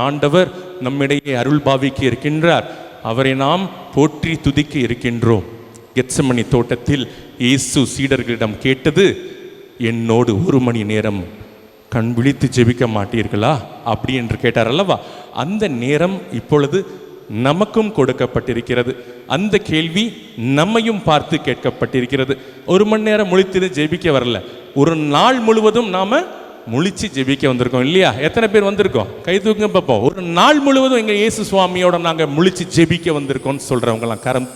ஆண்டவர் நம்மிடையே அருள் பாவிக்க இருக்கின்றார். அவரை நாம் போற்றி துதிக்க இருக்கின்றோம். கெத்சமனி தோட்டத்தில் இயேசு சீடர்களிடம் கேட்டது, என்னோடு 1 மணி நேரம் கண் விழித்து ஜெபிக்க மாட்டீர்களா அப்படி என்று கேட்டார் அல்லவா? அந்த நேரம் இப்பொழுது நமக்கும் கொடுக்கப்பட்டிருக்கிறது. அந்த கேள்வி நம்மையும் பார்த்து கேட்கப்பட்டிருக்கிறது. 1 மணி நேரம் முழித்து ஜெபிக்க வரல, ஒரு நாள் முழுவதும் நாம முழிச்சு ஜெபிக்க வந்திருக்கோம் இல்லையா? எத்தனை பேர் வந்திருக்கோம்? கை தூக்குங்க பார்ப்போம். ஒரு நாள் முழுவதும் எங்க இயேசு சுவாமியோட நாங்கள் முழிச்சு ஜெபிக்க வந்திருக்கோம்னு சொல்றவங்களாம் கரம்,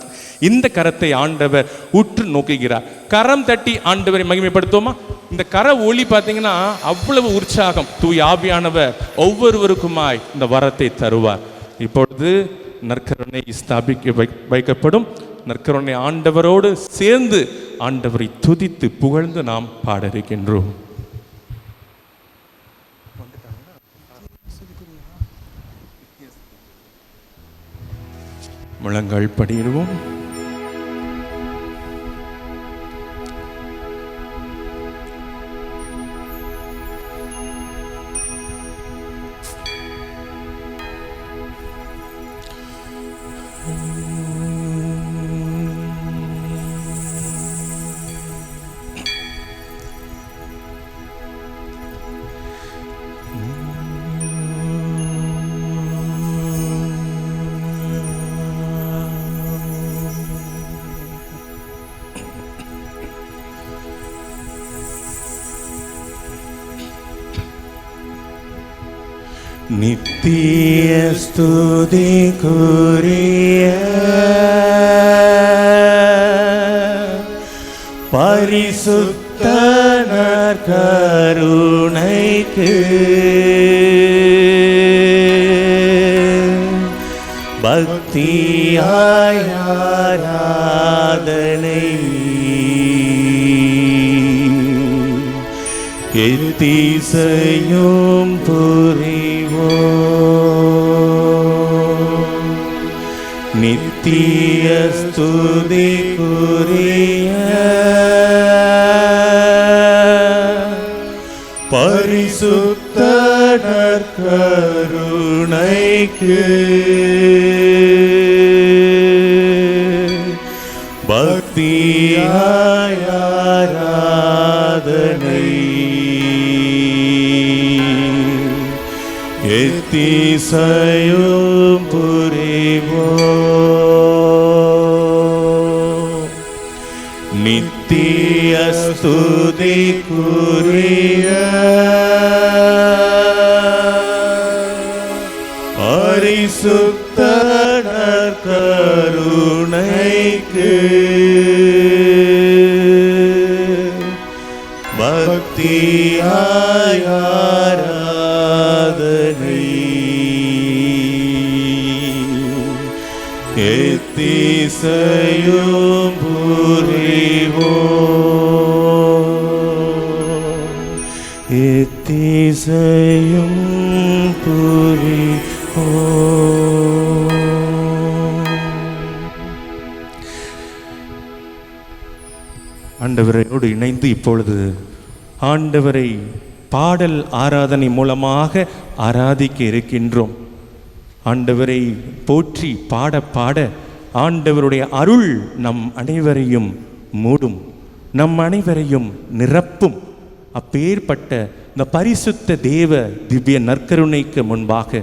இந்த கரத்தை ஆண்டவர் உற்று நோக்குகிறார். கரம் தட்டி ஆண்டவரை மகிமைப்படுத்துவோமா? இந்த கர ஒளி பார்த்தீங்கன்னா அவ்வளவு உற்சாகம். தூய ஆவியானவர் ஒவ்வொருவருக்குமாய் இந்த வரத்தை தருவார். இப்பொழுது நற்கருணை ஸ்தாபிக்க வைக்கப்படும். நற்கருணை ஆண்டவரோடு சேர்ந்து ஆண்டவரை துதித்து புகழ்ந்து நாம் பாட இருக்கின்றோம். முழங்கால் படியிடுவோம். நித்திய ஸ்துதிக்குரிய பரிசுத்த நற்கருணைக்கு பக்தியாய் ஆராதனை எத்திசையும் புரிவோம். நித்திய ஸ்துதிக்குரிய பரிசுத்த நற்கருணைக்கு பக்தியாய் ஆராதனை எத்திசையும் புரிவோம். நித்திய ஸ்துதிக்குரிய பரிசுத்த நற்கருணைக்கு பக்தியாய் ஆராதனை எத்திசையும் புரிவோம். எத்திசையும் புரிவோம். ஆண்டவரோடு இணைந்து இப்பொழுது ஆண்டவரை பாடல் ஆராதனை மூலமாக ஆராதிக்க இருக்கின்றோம். ஆண்டவரை போற்றி பாட பாட ஆண்டவருடைய அருள் நம் அனைவரையும் மூடும், நம் அனைவரையும் நிரப்பும். அப்பேற்பட்ட இந்த பரிசுத்த தேவ திவ்ய நற்கருணைக்கு முன்பாக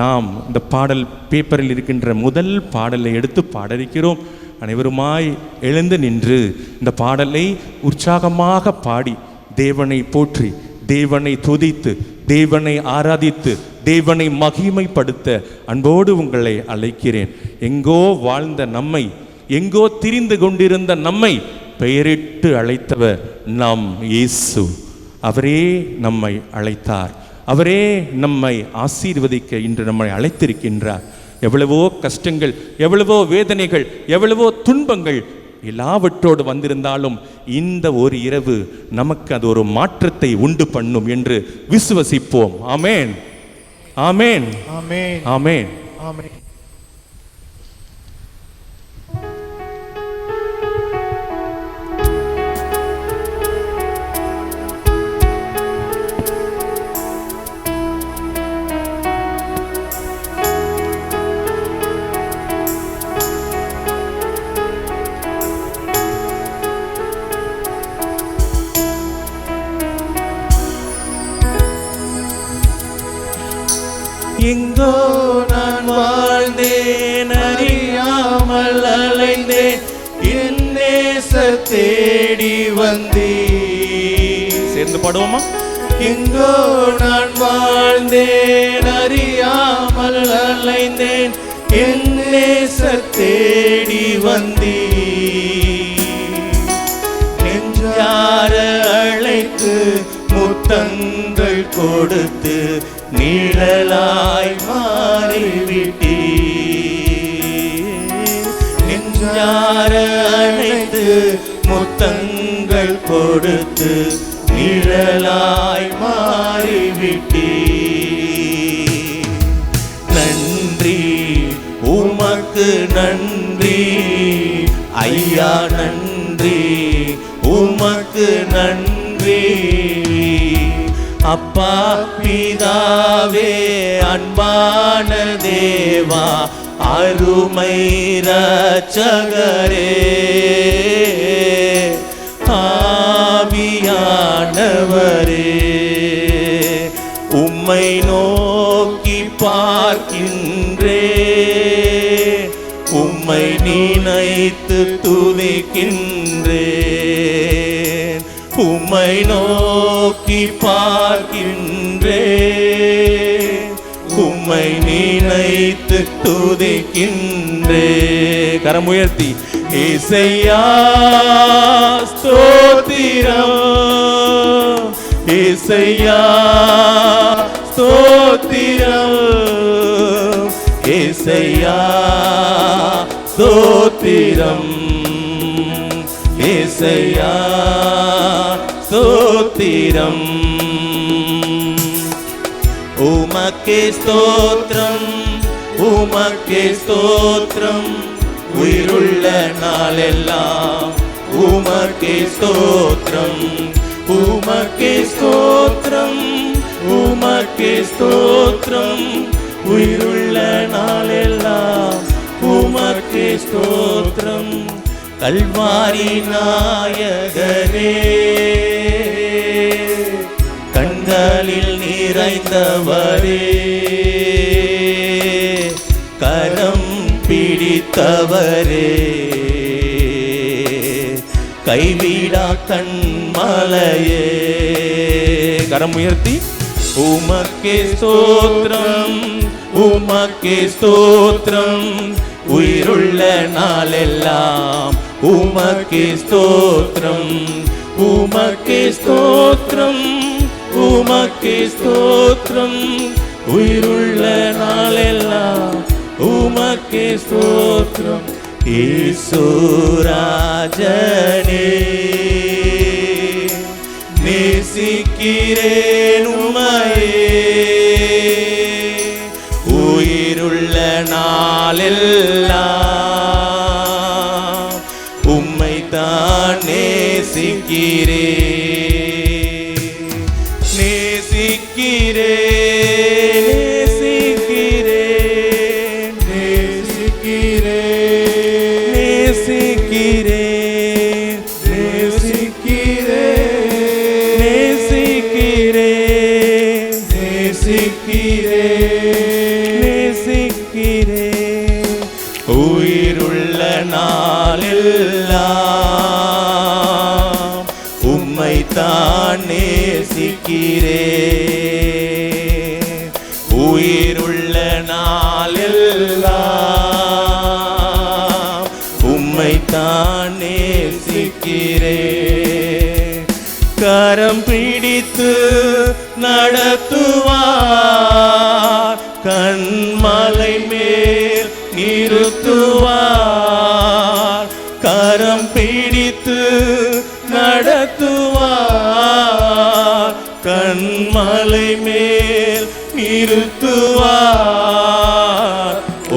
நாம் இந்த பாடல் பேப்பரில் இருக்கின்ற முதல் பாடலை எடுத்து பாட இருக்கிறோம். அனைவருமாய் எழுந்து நின்று இந்த பாடலை உற்சாகமாக பாடி தேவனை போற்றி, தேவனை துதித்து, தேவனை ஆராதித்து, தேவனை மகிமைப்படுத்த அன்போடு உங்களை அழைக்கிறேன். எங்கோ வாழ்ந்த நம்மை, எங்கோ திரிந்து கொண்டிருந்த நம்மை பெயரிட்டு அழைத்தவர் நம் இயேசு. அவரே நம்மை அழைத்தார், அவரே நம்மை ஆசீர்வதிக்க இன்று நம்மை அழைத்திருக்கின்றார். எவ்வளவோ கஷ்டங்கள், எவ்வளவோ வேதனைகள், எவ்வளவோ துன்பங்கள் எல்லாவற்றோடு வந்திருந்தாலும் இந்த ஒரு இரவு நமக்கு அது ஒரு மாற்றத்தை உண்டு பண்ணும் என்று விசுவசிப்போம். ஆமென், ஆமென், ஆமென், ஆமென், ஆமென். எங்கோ நான் வாழ்ந்தேன், அறியாமல் அலைந்தேன், என் நேச தேடி வந்தீர். சேர்ந்து பாடுவோமா? எங்கோ நான் வாழ்ந்தேன், அறியாமல் அலைந்தேன், என் நேச தேடி வந்தீர். நெஞ்சார அழைத்து முத்தங்கள் கொடுத்து நிழலாய் மாறிவிட்டீர். நெஞ்சார அழைத்து முத்தங்கள் கொடுத்து நிழலாய் மாறிவிட்டீர். நன்றி உமக்கு நன்றி ஐயா, நன்றி உமக்கு நன்றி. அப்பா பிதாவே, அன்பான தேவா, அருமை இரட்சகரே, ஆவியானவரே, உம்மை நோக்கி பார்க்கின்றேன், உம்மை நினைத்து துதிக்கின்றேன், உம்மை நோக்கி பார்க்கின்றேன், உம்மை நினைத்து துதிக்கின்றேன். கரம் உயர்த்தி இசையா ஸ்தோத்திரம், இசையா ஸ்தோத்திரம், இசையா ஸ்தோத்திரம், இசையா ஸ்தோத்திரம். உமக்கே ஸ்தோத்திரம், உமக்கே ஸ்தோத்திரம், உயிருள்ள நாளெல்லாம் உமக்கே ஸ்தோத்திரம், உமக்கே ஸ்தோத்திரம், உமக்கே ஸ்தோத்திரம், உயிருள்ள நாளெல்லாம் உமக்கே ஸ்தோத்திரம். கல்வாரி நாயகரே, கண்களில் நிறைந்தவரே, கரம் பிடித்தவரே, கைவிடா கண்மலையே. கரம் உயர்த்தி உமக்கே ஸ்தோத்திரம், உமக்கே ஸ்தோத்திரம், உயிருள்ள நாளெல்லாம் உமக்கே ஸ்தோத்திரம், உமக்கே ஸ்தோத்திரம், உமக்கே ஸ்தோத்திரம், உயிருள்ள நாளெல்லாம் உமக்கே ஸ்தோத்திரம். ஈசுராஜனே, நேசிக்கிறேன் உம்மையே, உயிருள்ள நாளெல்லாம் உம்மை தான் நேசிக்கிறேன், நேசிக்கிறேன், நேசிக்கிறேன், நேசிக்கிறேன், நேசிக்கிறேன், நேசிக்கிறேன், நேசிக்கிறேன், நேசிக்கிறேன், உயிருள்ள நாளெல்லாம் உம்மை தான் நேசிக்கிறேன், உயிருள்ள நாளெல்லாம் உம்மை தான் நேசிக்கிறேன். கரம் பிடித்து நடத்துவார், கண்மலை மேல் நிறுத்துவார், கரம் பிடித்து நடத்துவார், கண்மலை மேல் நிறுத்துவார்.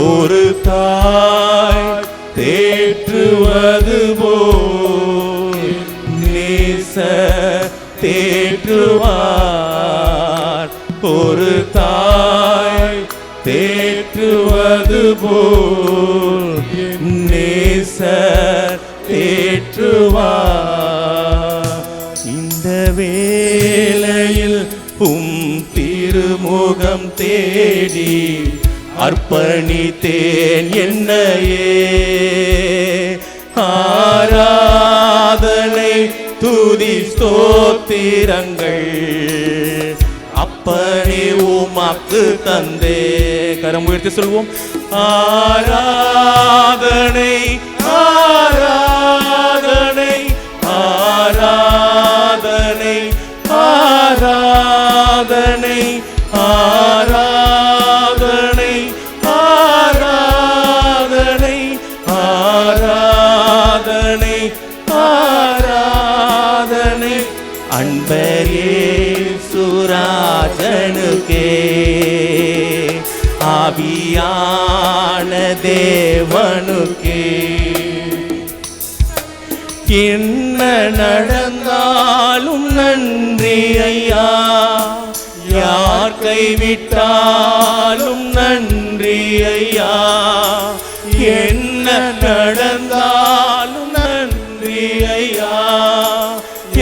ஒரு தாய் தேற்றுவது போல் நேச தேற்றுவார், ஒரு தாய் தேற்றுவது போல் நேச தேற்றுவார். இந்த வேளையில் உம் திரு திருமுகம் தேடி அர்ப்பணித்தேன் என்னையே. ஆராதனை துதி ஸ்தோத்திரங்கள் அப்பனே உமக்கு தந்தே. கரம் உயர்த்தி சொல்வோம். ஆராதனை ஆராதனை ஆராதனை ஆராதனை ஆராதனை ஆராதனை ஆராதனை ஆராதனை அன்பரே சுராஜனுக்கே ஆவியான தேவனுக்கே. என்ன நடந்தாலும் நன்றி ஐயா, யார் கைவிட்டாலும் நன்றி ஐயா. என்ன நடந்தாலும் நன்றி ஐயா,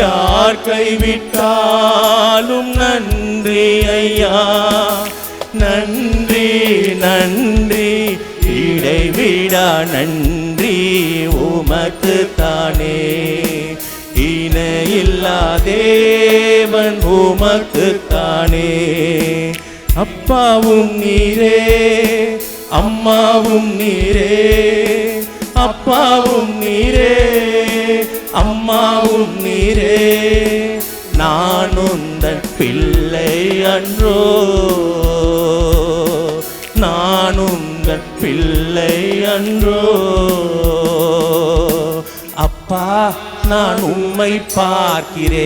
யார் கைவிட்டாலும் நன்றி ஐயா. நன்றி நன்றி இடைவிடா நன்றி உமக்கு தானே. இணையில்லா தேவன் உமக்கு தானே. அப்பாவும் நீரே அம்மாவும் நீரே, அப்பாவும் நீரே அம்மாவும் நீரே. நான் உந்தன் பிள்ளை அன்றோ, நான் உந்தன் பிள்ளை அன்றோ. அப்பா நான் உம்மை பார்க்கிறேன்,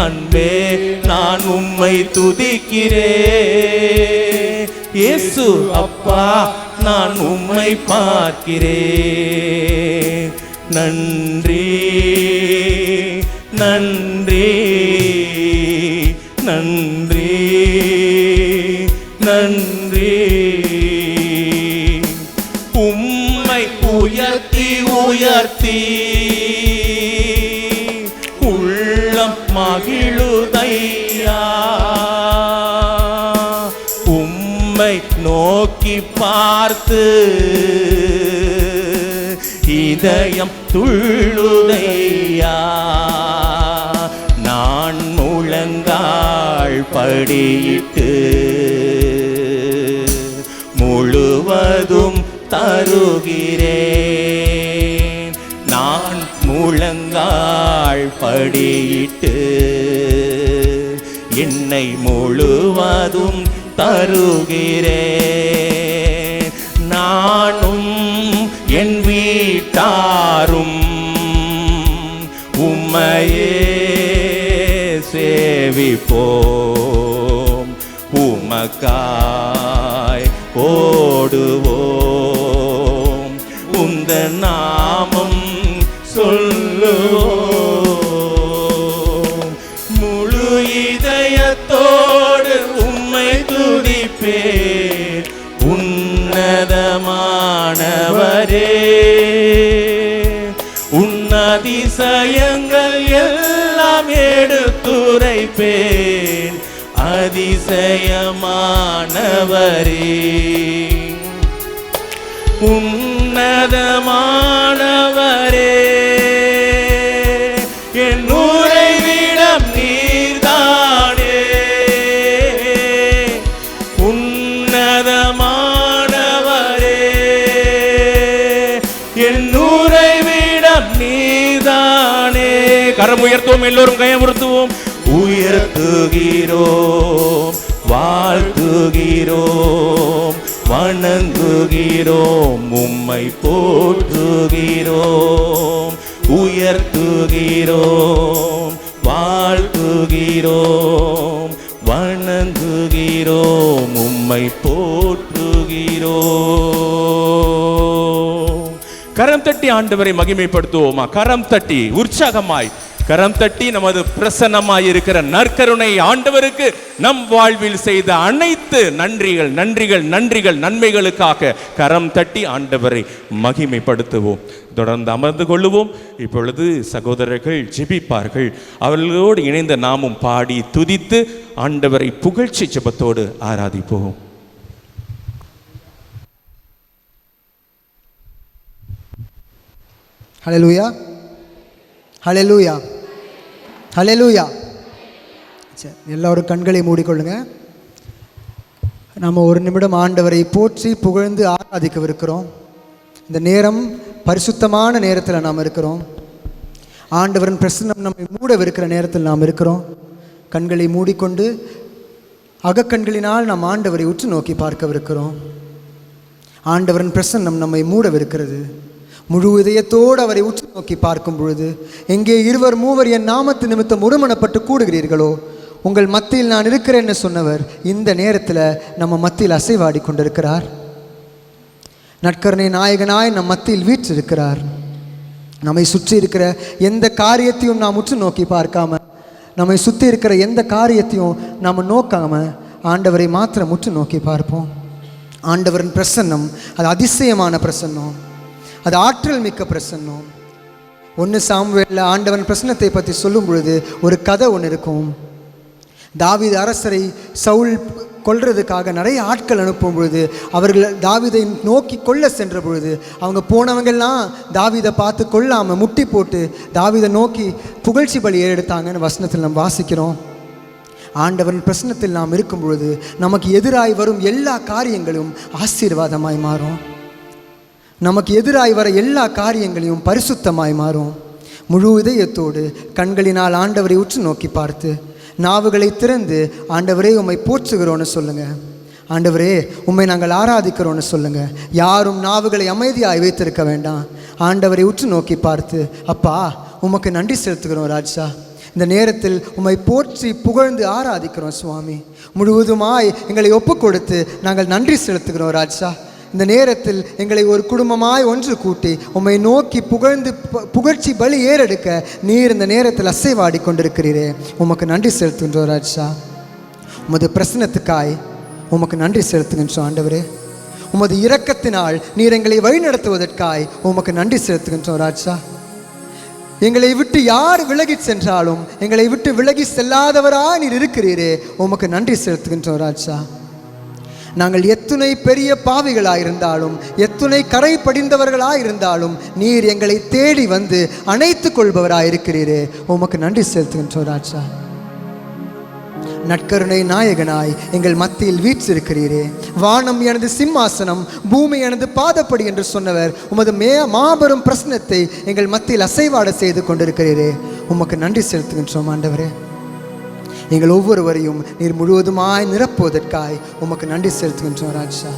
அன்பே நான் உம்மை துதிக்கிறேன். இயேசு அப்பா நான் உம்மை பார்க்கிறேன். நன்றி நன்றி நன்றி நன்றி. உம்மை உயர்த்தி உயர்த்தி உள்ளம் மகிழுதையா. உம்மை நோக்கி பார்த்து இதயம் துள்ளுதையா. நான் முழங்கால் படியிட்டு முழுவதும் தருகிறேன். நான் முழங்கால் படியிட்டு என்னை முழுவதும் தருகிறேன். நானும் என் வீட்டாரும் உம்மையே சேவிப்போம். உமக்காய் ஓடுவோம், உந்த நாமம் சொல்லுவோம். முழு இதயத்தோடு உம்மை துதிப்பேன். உன்னதமானவரே, உன்னதிசயங்கள் எல்லாம் எடுத்துரைப்பேன். அதிசயமானவரே, உன்னதமானவரே, என் உறைவிடம் நீர்தானே. உன்னதமானவரே, என் உறைவிடம் நீர்தானே. கரம் உயர்த்துவோம், எல்லோரும் கையமுறுத்துவோம். உயர்த்துகிறோம், வாழ்த்துகிறோம், வணங்குகிறோம், உம்மை போற்றுகிறோம். உயர்த்துகிறோம், வாழ்த்துகிறோம், வணங்குகிறோம், உம்மை போற்றுகிறோம். கரம் தட்டி ஆண்டவரை மகிமைப்படுத்துவோமா? கரம் தட்டி உற்சாகமாய் கரம் தட்டி நமது பிரசன்னமாயிருக்கிற நற்கருணை ஆண்டவருக்கு நம் வாழ்வில் செய்த அனைத்து நன்றிகள் நன்றிகள் நன்றிகள் நன்மைகளுக்காக கரம் தட்டி ஆண்டவரை மகிமைப்படுத்துவோம். தொடர்ந்து அமர்ந்து கொள்ளுவோம். இப்பொழுது சகோதரர்கள் ஜெபிப்பார்கள். அவர்களோடு இணைந்த நாமும் பாடி துதித்து ஆண்டவரை புகழ்ச்சி ஜெபத்தோடு ஆராதிப்போம். ஹல்லேலூயா, ஹல்லேலூயா, ஹல்லேலூயா. சரி, எல்லோரும் கண்களை மூடிக்கொள்ளுங்க. நம்ம ஒரு நிமிடம் ஆண்டவரை போற்றி புகழ்ந்து ஆராதிக்கவிருக்கிறோம். இந்த நேரம் பரிசுத்தமான நேரத்தில் நாம் இருக்கிறோம். ஆண்டவரின் பிரசன்னம் நம்மை மூடவிருக்கிற நேரத்தில் நாம் இருக்கிறோம். கண்களை மூடிக்கொண்டு அகக்கண்களினால் நாம் ஆண்டவரை உற்று நோக்கி பார்க்கவிருக்கிறோம். ஆண்டவரின் பிரசன்னம் நம்மை மூடவிருக்கிறது. முழு இதயத்தோடு அவரை உற்று நோக்கி பார்க்கும் பொழுது, எங்கே 2 3 என் நாமத்து நிமித்தம் ஒருமனப்பட்டு கூடுகிறீர்களோ உங்கள் மத்தியில் நான் இருக்கிறேன்னு சொன்னவர் இந்த நேரத்தில் நம்ம மத்தியில் அசைவாடி கொண்டிருக்கிறார். நற்கருணை நாயகனாய் நம் மத்தியில் வீற்றிருக்கிறார். நம்மை சுற்றி இருக்கிற எந்த காரியத்தையும் நாம் உற்று நோக்கி பார்க்காம, நம்மை சுற்றி இருக்கிற எந்த காரியத்தையும் நாம் நோக்காம ஆண்டவரை மாத்திரம் உற்று நோக்கி பார்ப்போம். ஆண்டவரின் பிரசன்னம் அது அதிசயமான பிரசன்னம், அது ஆற்றல் மிக்க பிரசன்னம். 1 சாமுவேலில் ஆண்டவன் பிரசன்னத்தை பற்றி சொல்லும் பொழுது ஒரு கதை ஒன்று இருக்கும். தாவீது அரசரை சவுல் கொல்றதுக்காக நிறைய ஆட்கள் அனுப்பும் பொழுது, அவர்கள் தாவீதை நோக்கி கொல்ல சென்ற பொழுது, அவங்க போனவங்கெல்லாம் தாவீதை பார்த்து கொல்லாமல் முட்டி போட்டு தாவீதை நோக்கி புகழ்ச்சி பலி எடுத்தாங்கன்னு வசனத்தில் நாம் வாசிக்கிறோம். ஆண்டவரின் பிரசன்னத்தில் நாம் இருக்கும் பொழுது நமக்கு எதிராய் வரும் எல்லா காரியங்களும் ஆசீர்வாதமாய் மாறும். நமக்கு எதிராய் வர எல்லா காரியங்களையும் பரிசுத்தமாய் மாறும். முழு இதயத்தோடு கண்களினால் ஆண்டவரை உற்று நோக்கி பார்த்து நாவுகளை திறந்து ஆண்டவரே உம்மை போற்றுகிறோன்னு சொல்லுங்கள். ஆண்டவரே உம்மை நாங்கள் ஆராதிக்கிறோன்னு சொல்லுங்கள். யாரும் நாவுகளை அமைதியாய் வைத்திருக்க வேண்டாம். ஆண்டவரை உற்று நோக்கி பார்த்து, அப்பா உமக்கு நன்றி செலுத்துகிறோம் ராஜா, இந்த நேரத்தில் உம்மை போற்றி புகழ்ந்து ஆராதிக்கிறோம் சுவாமி, முழுவதுமாய் எங்களை ஒப்பு கொடுத்து நாங்கள் நன்றி செலுத்துகிறோம் ராஜா. இந்த நேரத்தில் எங்களை ஒரு குடும்பமாய் ஒன்று கூட்டி உம்மை நோக்கி புகழ்ந்து புகழ்ச்சி பலி ஏறெடுக்க நீர் இந்த நேரத்தில் அசைவாடி கொண்டிருக்கிறீரே, உமக்கு நன்றி செலுத்துகின்றோம் ராஜா. உமது பிரசன்னத்துக்காய் உமக்கு நன்றி செலுத்துகின்றோம் ஆண்டவரே. உமது இரக்கத்தினால் நீர் எங்களை வழிநடத்துவதற்காய் உமக்கு நன்றி செலுத்துகின்றோம் ராஜா. எங்களை விட்டு யார் விலகி சென்றாலும் எங்களை விட்டு விலகி செல்லாதவராய் நீர் இருக்கிறீரே, உமக்கு நன்றி செலுத்துகின்றோம் ராஜா. நாங்கள் எத்துணை பெரிய பாவிகளாயிருந்தாலும் எத்துணை கரை படிந்தவர்களாயிருந்தாலும் நீர் எங்களை தேடி வந்து அணைத்து கொள்பவராயிருக்கிறீரே, உமக்கு நன்றி செலுத்துகின்றோம் ராஜா. நற்கருணை நாயகனாய் எங்கள் மத்தியில் வீற்றிருக்கிறீரே. வானம் எனது சிம்மாசனம், பூமி எனது பாதப்படி என்று சொன்னவர் உமது மாபெரும் பிரசன்னத்தை எங்கள் மத்தியில் அசைவாட செய்து கொண்டிருக்கிறீரே, உமக்கு நன்றி செலுத்துகின்றோம் ஆண்டவரே. எங்கள் ஒவ்வொருவரையும் நீர் முழுவதுமாய் நிரப்புவதற்காய் உமக்கு நன்றி செலுத்துகின்றோம் ராஜா.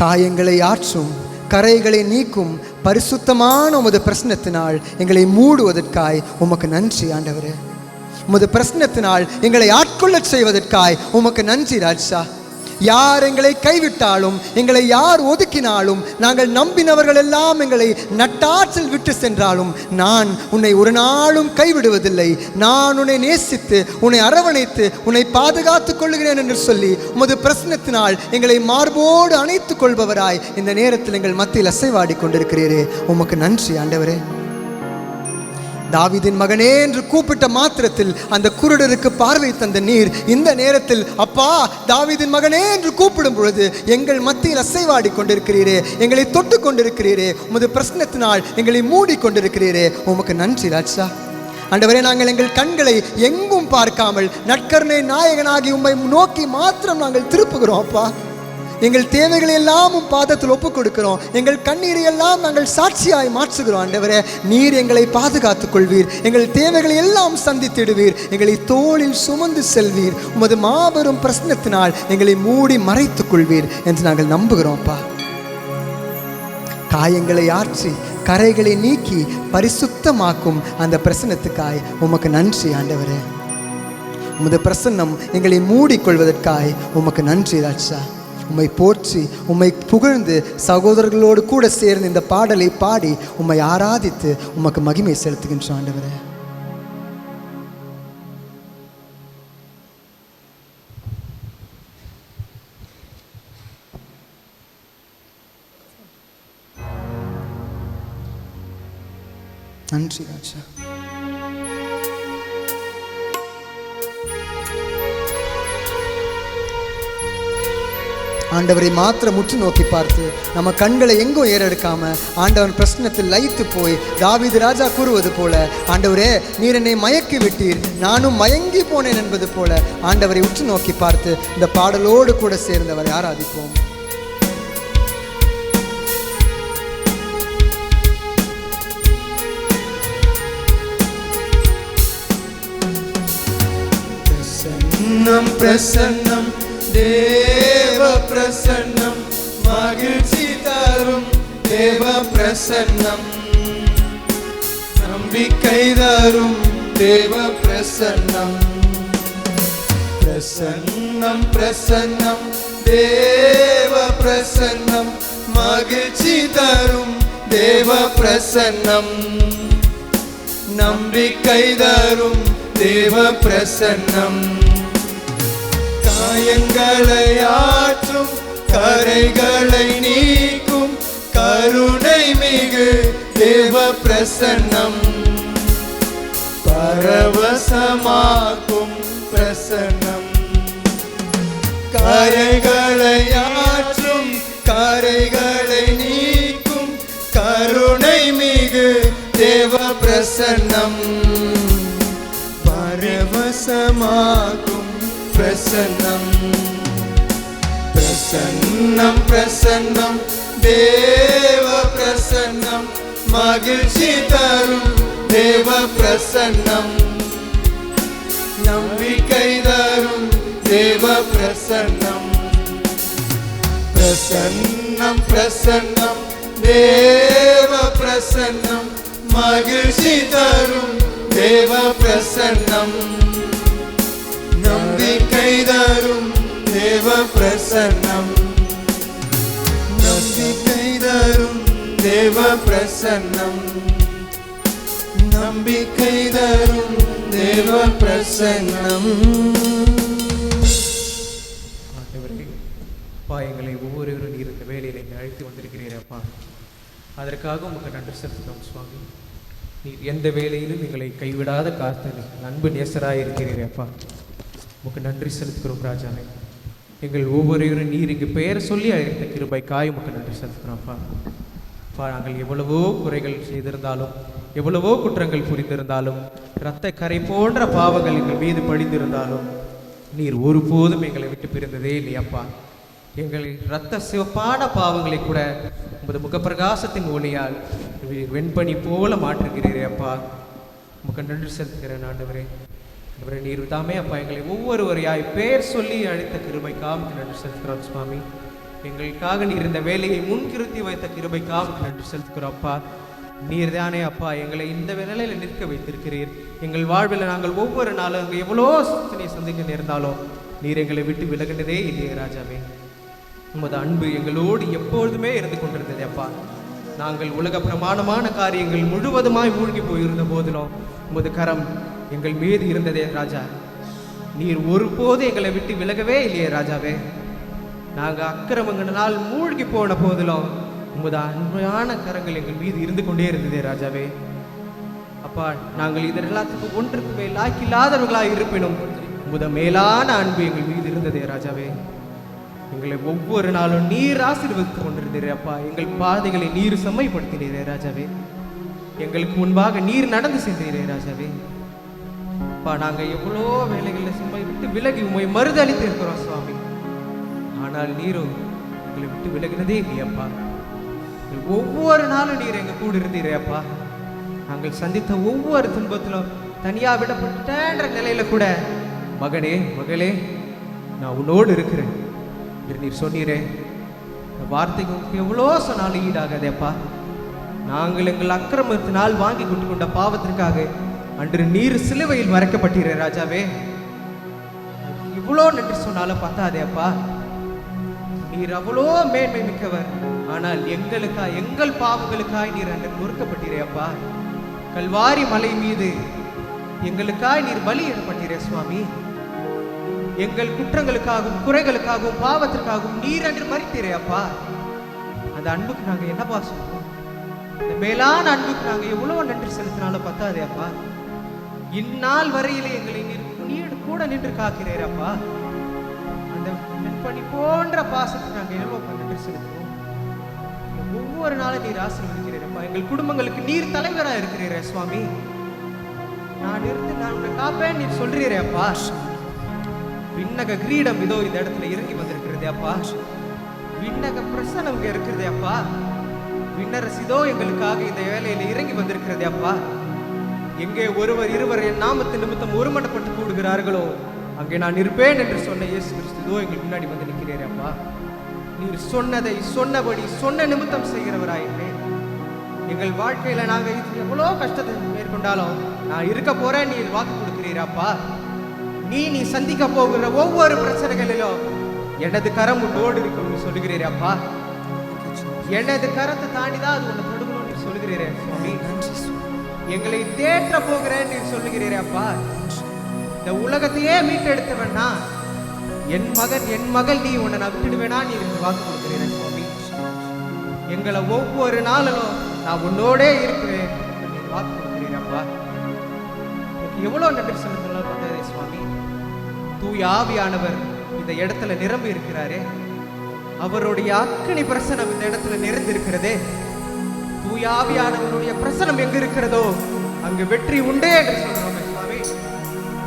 காயங்களை ஆற்றும், கரைகளை நீக்கும் பரிசுத்தமான உமது பிரசன்னத்தினால் எங்களை மூடுவதற்காய் உமக்கு நன்றி ஆண்டவரே. உமது பிரசன்னத்தினால் எங்களை ஆட்கொள்ள செய்வதற்காய் உமக்கு நன்றி ராஜா. யார் எங்களை கைவிட்டாலும், எங்களை யார் ஒதுக்கினாலும், நாங்கள் நம்பினவர்கள் எல்லாம் எங்களை நட்டாற்றில் விட்டு சென்றாலும், நான் உன்னை ஒரு நாளும் கைவிடுவதில்லை, நான் உன்னை நேசித்து உன்னை அரவணைத்து உன்னை பாதுகாத்துக் கொள்கிறேன் என்று சொல்லி உமது பிரசன்னத்தினால் எங்களை மார்போடு அணைத்துக் கொள்பவராய் இந்த நேரத்தில் எங்கள் மத்தியில் அசைவாடி கொண்டிருக்கிறீரே, உமக்கு நன்றி ஆண்டவரே. தாவீதின் மகனே என்று கூப்பிட்ட மாத்திரத்தில் அந்த குருடருக்கு பார்வை தந்த நீர் இந்த நேரத்தில் அப்பா தாவீதின் மகனே என்று கூப்பிடும் பொழுது எங்கள் மத்தியில் அசைவாடி கொண்டிருக்கிறீரே, எங்களை தொட்டு கொண்டிருக்கிறீரே, உமது பிரசன்னத்தினால் எங்களை மூடி கொண்டிருக்கிறீரே, உமக்கு நன்றி ராஜா. ஆண்டவரே, நாங்கள் எங்கள் கண்களை எங்கும் பார்க்காமல் நற்கருணை நாயகனாகி உம்மை நோக்கி மாத்திரம் நாங்கள் திருப்புகிறோம் அப்பா. எங்கள் தேவைகளை எல்லாம் பாதத்தில் ஒப்புக் கொடுக்கிறோம். எங்கள் கண்ணீரை எல்லாம் நாங்கள் சாட்சியாய் மாற்றுகிறோம் ஆண்டவரே. நீர் எங்களை பாதுகாத்துக் கொள்வீர், எங்கள் தேவைகளை எல்லாம் சந்தித்திடுவீர், எங்களை தோளில் சுமந்து செல்வீர், உமது மாபெரும் பிரசன்னத்தினால் எங்களை மூடி மறைத்துக் கொள்வீர் என்று நாங்கள் நம்புகிறோம்ப்பா. காயங்களை ஆற்றி கரைகளை நீக்கி பரிசுத்தமாக்கும் அந்த பிரசன்னத்துக்காய் உமக்கு நன்றி ஆண்டவரே. உமது பிரசன்னம் எங்களை மூடிக்கொள்வதற்காய் உமக்கு நன்றி ராஜா. உம்மை போற்றி உம்மை புகழ்ந்து சகோதரர்களோடு கூட சேர்ந்து இந்த பாடலை பாடி உம்மை ஆராதித்து உமக்கு மகிமை செலுத்துகின்றோம் ஆண்டவரே. நன்றி ராஜா. ஆண்டவரை மாத்திரம் முற்று நோக்கி பார்த்து நம்ம கண்களை எங்கோ ஏறெடுக்காம ஆண்டவன் பிரச்சனத்தில் லயித்து போய் தாவீது ராஜா கூறுவது போல, ஆண்டவரே நீர் என்னை மயக்கி விட்டீர், நானும் மயங்கி போனேன் என்பது போல ஆண்டவரை உற்று நோக்கி பார்த்து இந்த பாடலோடு கூட சேர்ந்தவரை ஆராதிப்போம். பிரசன்னம் பிரசன்னம் தேவ பிரசன்னம், மகிழ்ச்சி தரும் தேவ பிரசன்னம், நம்பிக்கை தரும் தேவ பிரசன்னம். பிரசன்னம் பிரசன்னம் தேவ பிரசன்னம், மகிழ்ச்சி தரும் தேவ பிரசன்னம், நம்பிக்கை தரும் தேவ பிரசன்னம். காயங்களை ஆற்றும் கரைகளை நீக்கும் கருணை மிகு தேவ பிரசன்னம், பரவசமாக்கும் பிரசன்னம். கரைகளை ஆற்றும் கரைகளை நீக்கும் கருணை மிகு தேவ பிரசன்னம், பரவசமாக்கும் பிரசன்னம். பிரசன்னம் பிரசன்னம் தேவ பிரசன்னம், மகிழ்ச்சி தரும் தேவ பிரசன்னம், நம்பிக்கை தரும் தேவ பிரசன்னம். பிரசன்னம் பிரசன்னம் தேவ பிரசன்னம், மகிழ்ச்சி தரும் தேவ பிரசன்னம், நம்பிக்கை தரும் தேவ பிரசன்னம், நம்பிக்கை தரும் தேவ பிரசன்னம், நம்பிக்கை தரும் தேவ பிரசன்னம். அப்பா, எங்களை ஒவ்வொருவரும் நீர் இந்த வேலையில் எங்களை அழைத்து வந்திருக்கிறீர் அப்பா. அதற்காக உங்களுக்கு நன்றி செலுத்துகிறோம் சுவாமி. நீர் எந்த வேலையிலும் எங்களை கைவிடாத காத்து அன்பு நேசராக இருக்கிறீர் அப்பா. உங்களுக்கு நன்றி செலுத்துகிறோம் ராஜாவே. எங்கள் ஒவ்வொருவரும் நீர் இங்கு பெயர் சொல்லி அழைத்த கிருபைக்காய் உங்களுக்கு நன்றி செலுத்துகிறோம் அப்பா. அப்பா, நாங்கள் எவ்வளவோ குறைகள் செய்திருந்தாலும், எவ்வளவோ குற்றங்கள் புரிந்திருந்தாலும், இரத்த கரை போன்ற பாவங்கள் எங்கள் மீது படிந்திருந்தாலும் நீர் ஒருபோதும் எங்களை விட்டு பிரிந்ததே இல்லையப்பா. எங்கள் இரத்த சிவப்பான பாவங்களை கூட உமது முகப்பிரகாசத்தின் ஒளியால் வெண்பனி போல மாற்றுகிறீரே அப்பா. உமக்கு நன்றி செலுத்துகிறேன் ஆண்டவரே. அவரை நீர் தாமே அப்பா எங்களை ஒவ்வொருவரையாய் பேர் சொல்லி அழைத்த கிருபைக்காக நன்றி செலுத்துகிறோம் சுவாமி. எங்களுக்காக நீர் இந்த வேலையை முன்கிருத்தி வைத்த கிருபைக்காக நன்றி செலுத்துகிறோம் அப்பா. நீர் தானே அப்பா எங்களை இந்த நிலையில் நிற்க வைத்திருக்கிறீர். எங்கள் வாழ்வில் நாங்கள் ஒவ்வொரு நாளும் அங்கே எவ்வளோ சோதனை சந்திக்க நேர்ந்தாலும் நீர் எங்களை விட்டு விலகினதே இல்லையே ராஜாவே. உமது அன்பு எங்களோடு எப்பொழுதுமே இருந்து கொண்டிருந்தது அப்பா. நாங்கள் உலக பிரமாணமான காரியங்கள் முழுவதுமாய் மூழ்கி போயிருந்த போதிலும் உமது கரம் எங்கள் மீது இருந்ததே ராஜா. நீர் ஒருபோது எங்களை விட்டு விலகவே இல்லையே ராஜாவே. நாங்கள் அக்கிரமங்களால் மூழ்கி போன போதிலும் உமது அன்பான கரங்கள் எங்கள் மீது இருந்து கொண்டே இருந்ததே ராஜாவே. அப்பா, நாங்கள் இதர் எல்லாத்துக்கும் ஒன்றுக்கு மேல் லாக்கில்லாதவர்களாக இருப்பினும் உமது மேலான அன்பு எங்கள் மீது இருந்ததே ராஜாவே. எங்களை ஒவ்வொரு நாளும் நீர் ஆசீர்வதித்து கொண்டிருந்தீரே அப்பா. எங்கள் பாதைகளை நீர் செம்மைப்படுத்தினீரே ராஜாவே. எங்களுக்கு முன்பாக நீர் நடந்து சென்றீரே ராஜாவே. அப்பா, நாங்கள் எவ்வளோ வேலைகளில் செம்மை விட்டு விலகி உண்மை மறுதளித்து இருக்கிறோம் சுவாமி. ஆனால் நீரும் எங்களை விட்டு விலகினதே இல்லையப்பா. ஒவ்வொரு நாளும் நீர் எங்கள் கூட இருந்தீரே அப்பா. நாங்கள் சந்தித்த ஒவ்வொரு துன்பத்திலும் தனியாக விடப்பட்டேன்ற நிலையில கூட மகனே மகளே நான் உன்னோடு இருக்கிறேன் நீர் சொன்னீரே. இந்த வார்த்தைக்கு எவ்வளோ சொன்னாலும் ஈடாகாதேப்பா. நாங்கள் எங்கள் அக்கிரமத்தினால் வாங்கி கொண்டு கொண்ட பாவத்திற்காக அன்று நீர் சிலுவையில் மறைக்கப்பட்டீரே ராஜாவே. இவ்வளோ நன்றி சொன்னாலும் பார்த்தாதே அப்பா. நீர் அவ்வளோ மேன்மை மிக்கவர். ஆனால் எங்களுக்காய், எங்கள் பாவங்களுக்காய் நீர் அன்று நொறுக்கப்பட்டீரே அப்பா. கல்வாரி மலை மீது எங்களுக்காய் நீர் பலி ஏற்பட்டீரே சுவாமி. எங்கள் குற்றங்களுக்காகவும் குறைகளுக்காகவும் பாவத்திற்காகவும் நீர் அன்று மரித்தீரே அப்பா. அந்த அன்புக்கு நாங்க என்னப்பா சொல்லுவோம்? இந்த மேலான அன்புக்கு நாங்க எவ்வளவு நன்றி செலுத்தினாலும் பத்தாதே அப்பா. இந்நாள் வரையிலே எங்களை நீர் கூட நின்று காக்கிறீர் அப்பா. அந்த நெற்பணி போன்ற பாசத்துக்கு நாங்க எவ்வளவு நன்றி செலுத்துவோம். ஒவ்வொரு நாளும் நீர் ஆசீர்வதிக்கிறீரப்பா. எங்கள் குடும்பங்களுக்கு நீர் தலைவராக இருக்கிறீரே சுவாமி. நான் இருந்து நான் உன்னை காப்பேன் நீர் சொல்றீரே அப்பா. விண்ணக கிரீடம் இதோ இந்த இடத்துல இறங்கி வந்திருக்கிறதே அப்பா. விண்ணக பிரசனம் இங்க இருக்கிறதே அப்பா. விண்ணரசிதோ எங்களுக்காக இந்த வேலையில இறங்கி வந்திருக்கிறதே அப்பா. எங்கே ஒருவர் இருவர் என் நாமத்தின் நிமித்தம் ஒருமனப்பட்டு கூடுகிறார்களோ அங்கே நான் இருப்பேன் என்று சொன்ன இயேசு கிறிஸ்துவோ எங்களுக்கு முன்னாடி வந்து நிற்கிறேன் அப்பா. நீர் சொன்னதை சொன்னபடி சொன்ன நிமித்தம் செய்கிறவராயிற்றே. எங்கள் வாழ்க்கையில நாங்க எவ்வளோ கஷ்டத்தை மேற்கொண்டாலும் நான் இருக்க போறேன் நீர் வாக்கு கொடுக்கிறீராப்பா. நீ சந்திக்க போகிற ஒவ்வொரு பிரச்சனைகளிலும் எனது கரம் உன்னோடு இருக்கும் சொல்லுகிறீரே அப்பா. எனது கரத்தை தாண்டிதான் அது உன்னை தொடுக்கணும் நீ சொல்லுகிறீரே சுவாமி. எங்களை தேற்ற போகிறேன் நீ சொல்லுகிறீரே அப்பா. இந்த உலகத்தையே மீட்டெடுத்தவனா என் மகன் என் மகள் நீ உன்னை நான் விட்டுடுவேனா நீ வாக்கு கொடுக்கிறீரே சுவாமி. எங்களை ஒவ்வொரு நாளும் நான் உன்னோடே இருக்கிறேன் நீ வாக்கு கொடுக்கிறீரப்பா. எவ்வளவு நன்றி செலுத்தலாம் பத்தாதே சுவாமி. தூய ஆவியானவர் இந்த இடத்துல நிரம்பி இருக்கிறாரே. அவருடைய அக்கினி பிரசனம் இந்த இடத்துல நிறைந்திருக்கிறதே. தூய ஆவியானவருடைய பிரசனம் எங்க இருக்கிறதோ அங்கு வெற்றி உண்டே என்று சொல்றோம் சுவாமி.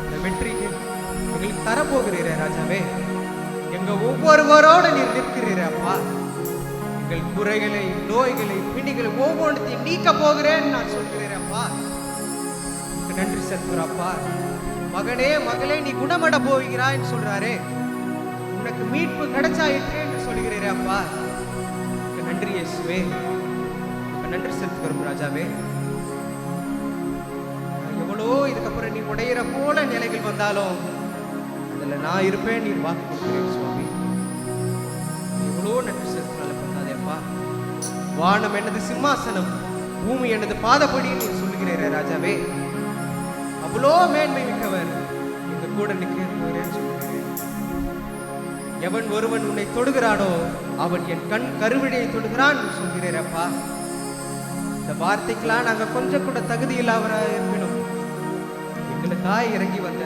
இந்த வெற்றிக்கு எங்களுக்கு தரப்போகிறீரே ராஜாவே. எங்க ஒவ்வொருவரோடு நீர் நிற்கிறீரே அப்பா. எங்கள் குறைகளை, நோய்களை, பிணிகளை ஒவ்வொன்றையும் நீக்க போகிறேன் நான் சொல்கிறேன் அப்பா. நன்றி செலுத்துறப்பா. மகனே மகளே நீ குணமட போகிறான்னு சொல்றாரே. உனக்கு மீட்பு கிடைச்சாயிற்றே என்று சொல்கிறீரே அப்பா. நன்றி இயேசுவே. நன்றி செலுத்துகிறோம் ராஜாவே. எவ்வளோ இதுக்கப்புறம் நீ உடையிற போல நிலைகள் வந்தாலும் அதுல நான் இருப்பேன் நீர் வாக்கு கொடுக்கிறேன் சுவாமி. எவ்வளோ நன்றி செலுத்தினால பண்ணாதேப்பா. வானம் எனது சிம்மாசனம், பூமி எனது பாதப்படி நீ சொல்லுகிறீரே ராஜாவே. அவ்வளோ மேன்மை மிக்கவர் எங்க கூட நிற்கிறேன் சொல்லுகிறேன். எவன் ஒருவன் உன்னை தொடுகிறானோ அவன் என் கண் கருவிடையை தொடுகிறான் சொல்கிறேரப்பா. இந்த வார்த்தைக்கெல்லாம் நாங்க கொஞ்சம் கூட தகுதி இல்லாதவராக இருக்கணும். எங்களுக்காய் இறங்கி வந்த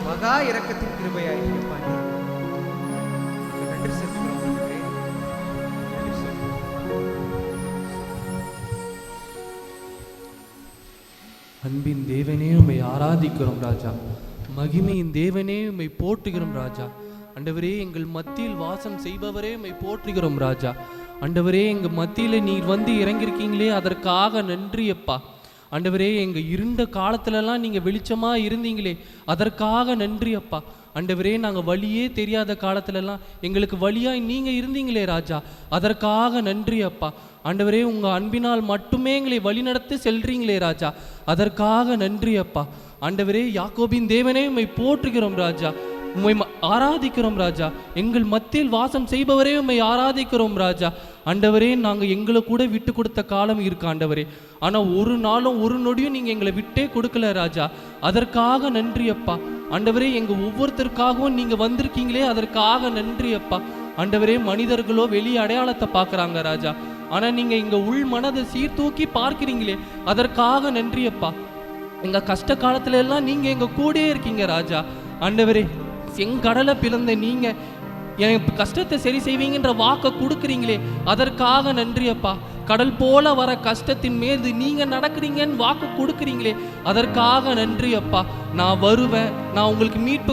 மகா இரக்கத்தின் கிருபையாய் இருப்பாங்க. நன்றி செலுத்துகிறோம். அன்பின் தேவனே உம்மை ஆராதிக்கிறோம் ராஜா. மகிமையின் தேவனே உம்மை போற்றுகிறோம் ராஜா. ஆண்டவரே எங்கள் மத்தியில் வாசம் செய்பவரே உம்மை போற்றுகிறோம் ராஜா. ஆண்டவரே எங்கள் மத்தியில் நீர் வந்து இறங்கியிருக்கீங்களே அதற்காக நன்றி அப்பா. ஆண்டவரே எங்கள் இருண்ட காலத்துலலாம் நீங்கள் வெளிச்சமாக இருந்தீங்களே அதற்காக நன்றி அப்பா. ஆண்டவரே நாங்கள் வழியே தெரியாத காலத்துலலாம் எங்களுக்கு வழியாய் நீங்கள் இருந்தீங்களே ராஜா, அதற்காக நன்றி அப்பா. ஆண்டவரே உங்கள் அன்பினால் மட்டுமே எங்களை வழிநடத்தி செல்றீங்களே ராஜா, அதற்காக நன்றி அப்பா. ஆண்டவரே யாக்கோபின் தேவனே உம்மை போற்றுகிறோம் ராஜா, உம்மை ஆராதிக்கிறோம் ராஜா. எங்கள் மத்தியில் வாசம் செய்பவரே உம்மை ஆராதிக்கிறோம் ராஜா. ஆண்டவரே நாங்கள் எங்களை கூட விட்டு கொடுத்த காலம் இருக்கு ஆண்டவரே, ஆனால் ஒரு நாளும் ஒரு நொடியும் நீங்கள் எங்களை விட்டே கொடுக்கல ராஜா, அதற்காக நன்றி அப்பா. ஆண்டவரே எங்கள் ஒவ்வொருத்தருக்காகவும் நீங்கள் வந்திருக்கீங்களே அதற்காக நன்றி அப்பா. ஆண்டவரே மனிதர்களோ வெளி அடையாளத்தை பார்க்குறாங்க ராஜா, ஆனால் நீங்கள் எங்கள் உள் மனதை சீர்தூக்கி பார்க்கிறீங்களே அதற்காக நன்றி அப்பா. எங்கள் கஷ்ட காலத்துல எல்லாம் நீங்கள் எங்கள் கூடயே இருக்கீங்க ராஜா. ஆண்டவரே செங்கடலை பிளந்த நீங்கள் என் கஷ்டத்தை சரி செய்வீங்கன்ற வாக்கை கொடுக்குறீங்களே அதற்காக நன்றி அப்பா. கடல் போல வர கஷ்டத்தின் மீது நீங்கள் நடக்கிறீங்கன்னு வாக்கு கொடுக்குறீங்களே அதற்காக நன்றி அப்பா. நான் வருவேன், நான் உங்களுக்கு மீட்பு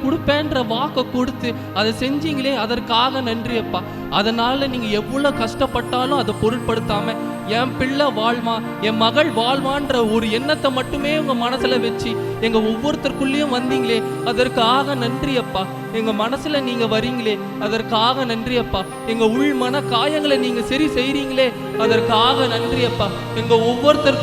கொடுப்பேன்ற வாக்கை கொடுத்து அதை செஞ்சீங்களே அதற்காக நன்றி அப்பா. அதனால் நீங்கள் எவ்வளோ கஷ்டப்பட்டாலும் அதை பொருட்படுத்தாமல் என் பிள்ளை வாழ்மா, என் மகள் வாழ்வான்ற ஒரு எண்ணத்தை மட்டுமே உங்கள் மனசில் வச்சு எங்கள் ஒவ்வொருத்தருக்குள்ளேயும் வந்தீங்களே அதற்காக நன்றி அப்பா. எங்கள் மனசில் நீங்கள் வரீங்களே அதற்காக நன்றி அப்பா. எங்கள் உள் மன காயங்களை நீங்கள் சரி செய்கிறீங்களே அதற்காக நன்றி அப்பா. எங்க ஒவ்வொருத்தர்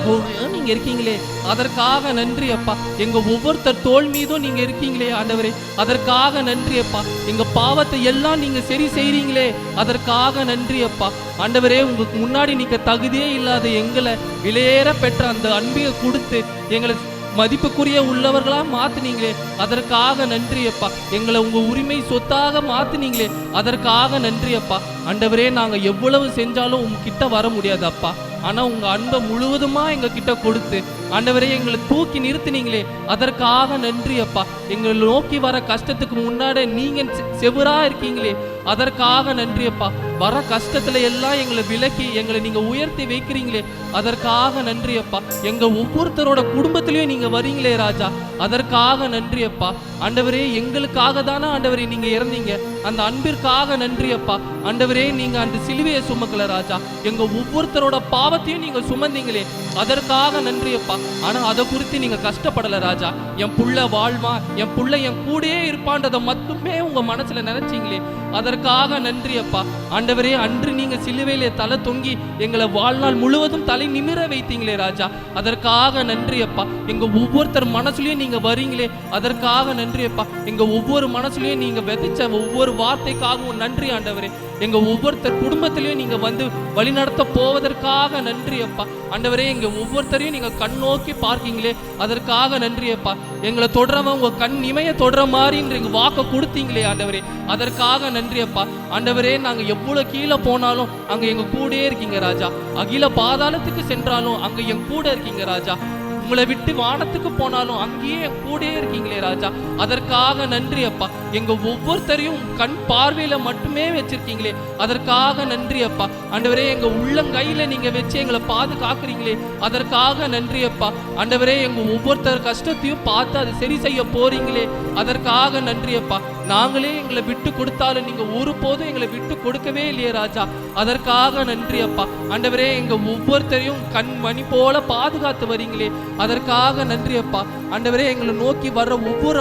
நீங்க இருக்கீங்களே, அதற்காக நன்றி அப்பா. எங்க ஒவ்வொருத்தர் தோள் மீதும் நீங்க இருக்கீங்களே ஆண்டவரே, அதற்காக நன்றி அப்பா. எங்க பாவத்தை எல்லாம் நீங்க சரி செய்றீங்களே, அதற்காக நன்றி அப்பா. ஆண்டவரே, உங்களுக்கு முன்னாடி நீங்க தகுதியே இல்லாத எங்களை விலையேற பெற்ற அந்த அன்பையை கொடுத்து எங்களை மதிப்புக்குரிய உள்ளவர்களா மாத்தினீங்களே, அதற்காக நன்றி அப்பா. எங்களை உங்க உரிமை சொத்தாக மாத்தினீங்களே, அதற்காக நன்றி அப்பா. ஆண்டவரே, நாங்க எவ்வளவு செஞ்சாலும் உங்ககிட்ட வர முடியாது அப்பா. ஆனா உங்க அன்பை முழுவதுமா எங்க கிட்ட கொடுத்து ஆண்டவரே எங்களை தூக்கி நிறுத்தினீங்களே, அதற்காக நன்றி அப்பா. எங்களை நோக்கி வர கஷ்டத்துக்கு முன்னாடி நீங்க செவரா இருக்கீங்களே, அதற்காக நன்றி அப்பா. வர கஷ்டத்துல எல்லாம் எங்களை விலக்கி எங்களை நீங்க உயர்த்தி வைக்கிறீங்களே, அதற்காக நன்றி அப்பா. எங்க ஒவ்வொருத்தரோட குடும்பத்திலயும் நீங்க வரீங்களே ராஜா, அதற்காக நன்றி அப்பா. ஆண்டவரே, எங்களுக்காக தானே ஆண்டவரே நீங்க இறந்தீங்க, அந்த அன்பிற்காக நன்றி அப்பா. ஆண்டவரே, நீங்க அந்த சிலுவையை சுமக்கல ராஜா, எங்க ஒவ்வொருத்தரோட பாவத்தையும் நீங்க சுமந்தீங்களே, அதற்காக நன்றி அப்பா. ஆனா அதை குறித்து நீங்க கஷ்டப்படல ராஜா. என் புள்ள வாழ்வா, என் புள்ள என் கூடயே இருப்பான்றதை மட்டுமே உங்க மனசுல நினைச்சீங்களே, அதற்காக நன்றி அப்பா. ஆண்டவரே, அன்று நீங்க சிலுவையிலே தலை தொங்கி எங்களை வாழ்நாள் முழுவதும் தலை நிமிர வைத்தீங்களே ராஜா, அதற்காக நன்றி அப்பா. எங்க ஒவ்வொருத்தர் மனசுலயும் நீங்க வரீங்களே, அதற்காக நன்றி அப்பா. எங்க ஒவ்வொரு மனசுலயும் நீங்க விதைச்ச ஒவ்வொரு வார்த்தைக்காகவும் நன்றி ஆண்டவரே. எங்க ஒவ்வொருத்தர் குடும்பத்திலையும் நீங்க வந்து வழிநடத்த போவதற்காக நன்றி அப்பா. ஆண்டவரே, எங்க ஒவ்வொருத்தரையும் நீங்க கண் நோக்கி பார்க்கீங்களே, அதற்காக நன்றி அப்பா. எங்களை தொடரவன் உங்க கண் இமைய தொடர மாதிரி எங்க வாக்க கொடுத்தீங்களே ஆண்டவரே, அதற்காக நன்றி அப்பா. ஆண்டவரே, நாங்க எவ்வளவு கீழே போனாலும் அங்க எங்க கூடயே இருக்கீங்க ராஜா. அகில பாதாளத்துக்கு சென்றாலும் அங்க என் கூட இருக்கீங்க ராஜா. உங்களை விட்டு வானத்துக்கு போனாலும் அங்கேயே என் கூடயே இருக்கீங்களே ராஜா, அதற்காக நன்றி அப்பா. எங்க ஒவ்வொருத்தரையும் கண் பார்வையில மட்டுமே வச்சிருக்கீங்களே, அதற்காக நன்றி அப்பா. ஆண்டவரே, எங்க உள்ளங்கையில நீங்க வச்சு எங்களை பாதுகாக்கிறீங்களே, அதற்காக நன்றி அப்பா. ஆண்டவரே, எங்க ஒவ்வொருத்தர் கஷ்டத்தையும் பார்த்து அதை சரி செய்ய போறீங்களே, அதற்காக நன்றி அப்பா. நாங்களே எங்களை விட்டு கொடுத்தாலும் நீங்க ஒருபோதும் எங்களை விட்டு கொடுக்கவே இல்லையே ராஜா, அதற்காக நன்றி அப்பா. ஆண்டவரே, எங்க ஒவ்வொருத்தரையும் கண் மணி போல பாதுகாத்து வரீங்களே, அதற்காக நன்றி அப்பா. ஆண்டவரே, எங்களை நோக்கி வர்ற ஒவ்வொரு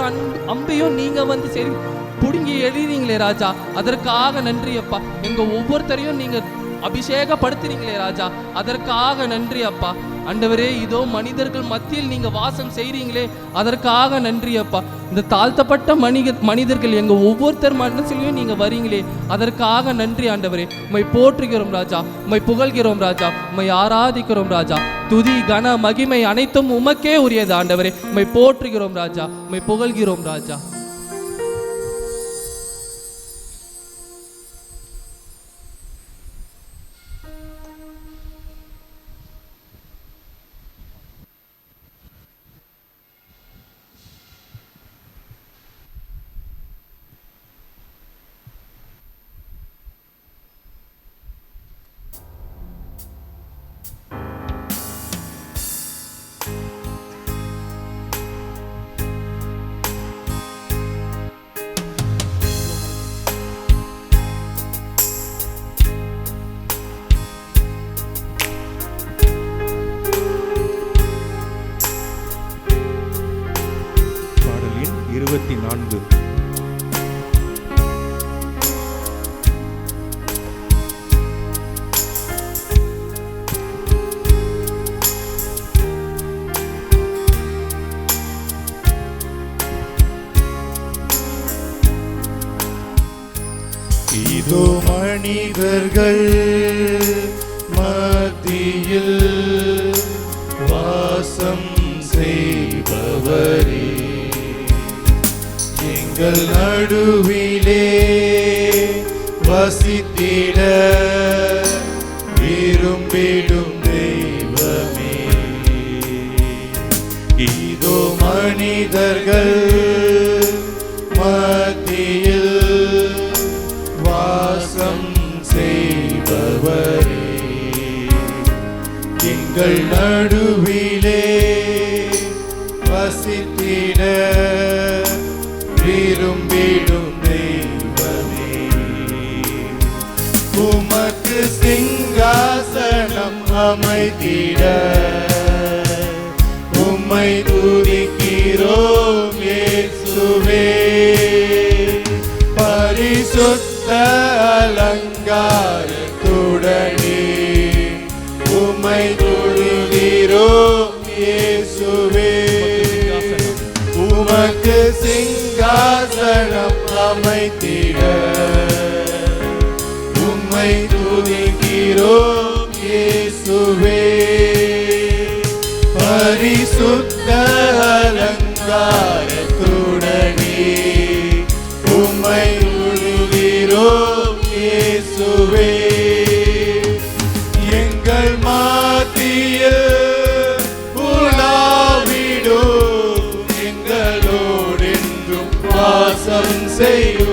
அம்பையும் நீங்க வந்து சரி புடுங்கி எழுதிங்களே ராஜா, அதற்காக நன்றி அப்பா. எங்க ஒவ்வொருத்தரையும் நீங்க அபிஷேகப்படுத்துறீங்களே ராஜா, அதற்காக நன்றி அப்பா. ஆண்டவரே, இதோ மனிதர்கள் மத்தியில் நீங்க வாசம் செய்றீங்களே, அதற்காக நன்றி அப்பா. இந்த தாழ்த்தப்பட்ட மனிதர்கள் எங்க ஒவ்வொருத்தர் மனசிலையும் நீங்க வரீங்களே, அதற்காக நன்றி ஆண்டவரே. உம்மை போற்றுகிறோம் ராஜா, உம்மை புகழ்கிறோம் ராஜா, உம்மை ஆராதிக்கிறோம் ராஜா. துதி கன மகிமை அனைத்தும் உமக்கே உரியது ஆண்டவரே. உம்மை போற்றுகிறோம் ராஜா, உம்மை புகழ்கிறோம் ராஜா. பாடல் எண் 24. இதோ மனிதர்கள் மத்தியில் வாசம் செய்பவரே, எங்கள் நடுவிலே வசித்திட விரும்பிடும் தெய்வமே. இதோ மனிதர்கள் மத்தியில் வாசம் செய்பவரே, எங்கள் நடுவிலே வசித்திட விரும்பிடும் தெய்வமே. உமக்கு சிங்காசனம் அமைத்திட உம்மை துதிக்கிறோம் இயேசுவே. பரிசுத்த அலங்காரத்துடனே அமைத்திட உம்மை துதிக்கிறோம் இயேசுவே. பரிசுத்த அலங்காரத்துடனே உம்மை தொழுகிறோம் இயேசுவே. எங்கள் மத்தியில் உலாவிடும் எங்களோடென்றும் வாசம் செய்யும்.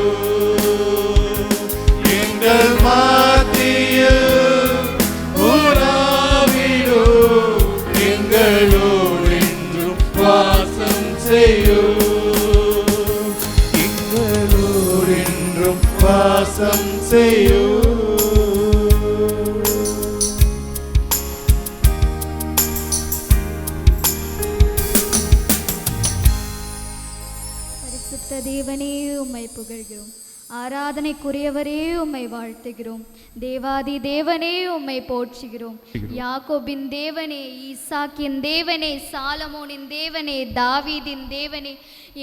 எங்கள் மத்தியில் உலாவிடும் எங்களோடென்றும் வாசம் செய்யும். எங்களோடென்றும் வாசம் செய்யும். பரிசுத்த தேவனே உம்மை புகழ்கிறோம். ஆராதனைக்குரியவரே உம்மை வாழ்த்துகிறோம். தேவாதி தேவனே உம்மை போற்றுகிறோம். யாக்கோபின் தேவனே, ஈசாக்கின் தேவனே, சாலமோனின் தேவனே, தாவீதின் தேவனே,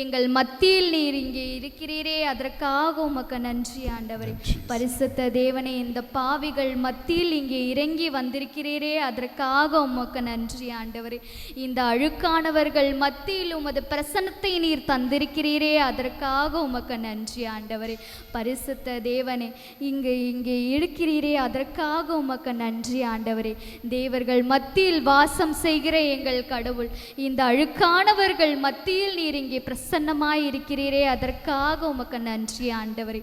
எங்கள் மத்தியில் நீர் இங்கே இருக்கிறீரே, அதற்காக உமக்கு நன்றி ஆண்டவரே. பரிசுத்த தேவனே, இந்த பாவிகள் மத்தியில் இங்கே இறங்கி வந்திருக்கிறீரே, அதற்காக உமக்கு நன்றி ஆண்டவரே. இந்த அழுக்கானவர்கள் மத்தியில் உமது பிரசன்னத்தை நீர் தந்திருக்கிறீரே, அதற்காக உமக்கு நன்றி ஆண்டவரே. பரிசுத்த தேவனே, இங்கே இருக்கிறீரே, அதற்காக உமக்கு நன்றி ஆண்டவரே. தேவர்கள் மத்தியில் வாசம் செய்கிற எங்கள் கடவுள், இந்த அழுக்கானவர்கள் மத்தியில் நீர் இங்கே பிரசன்னமாய் இருக்கிறீரே, அதற்காக உமக்கு நன்றி ஆண்டவரே.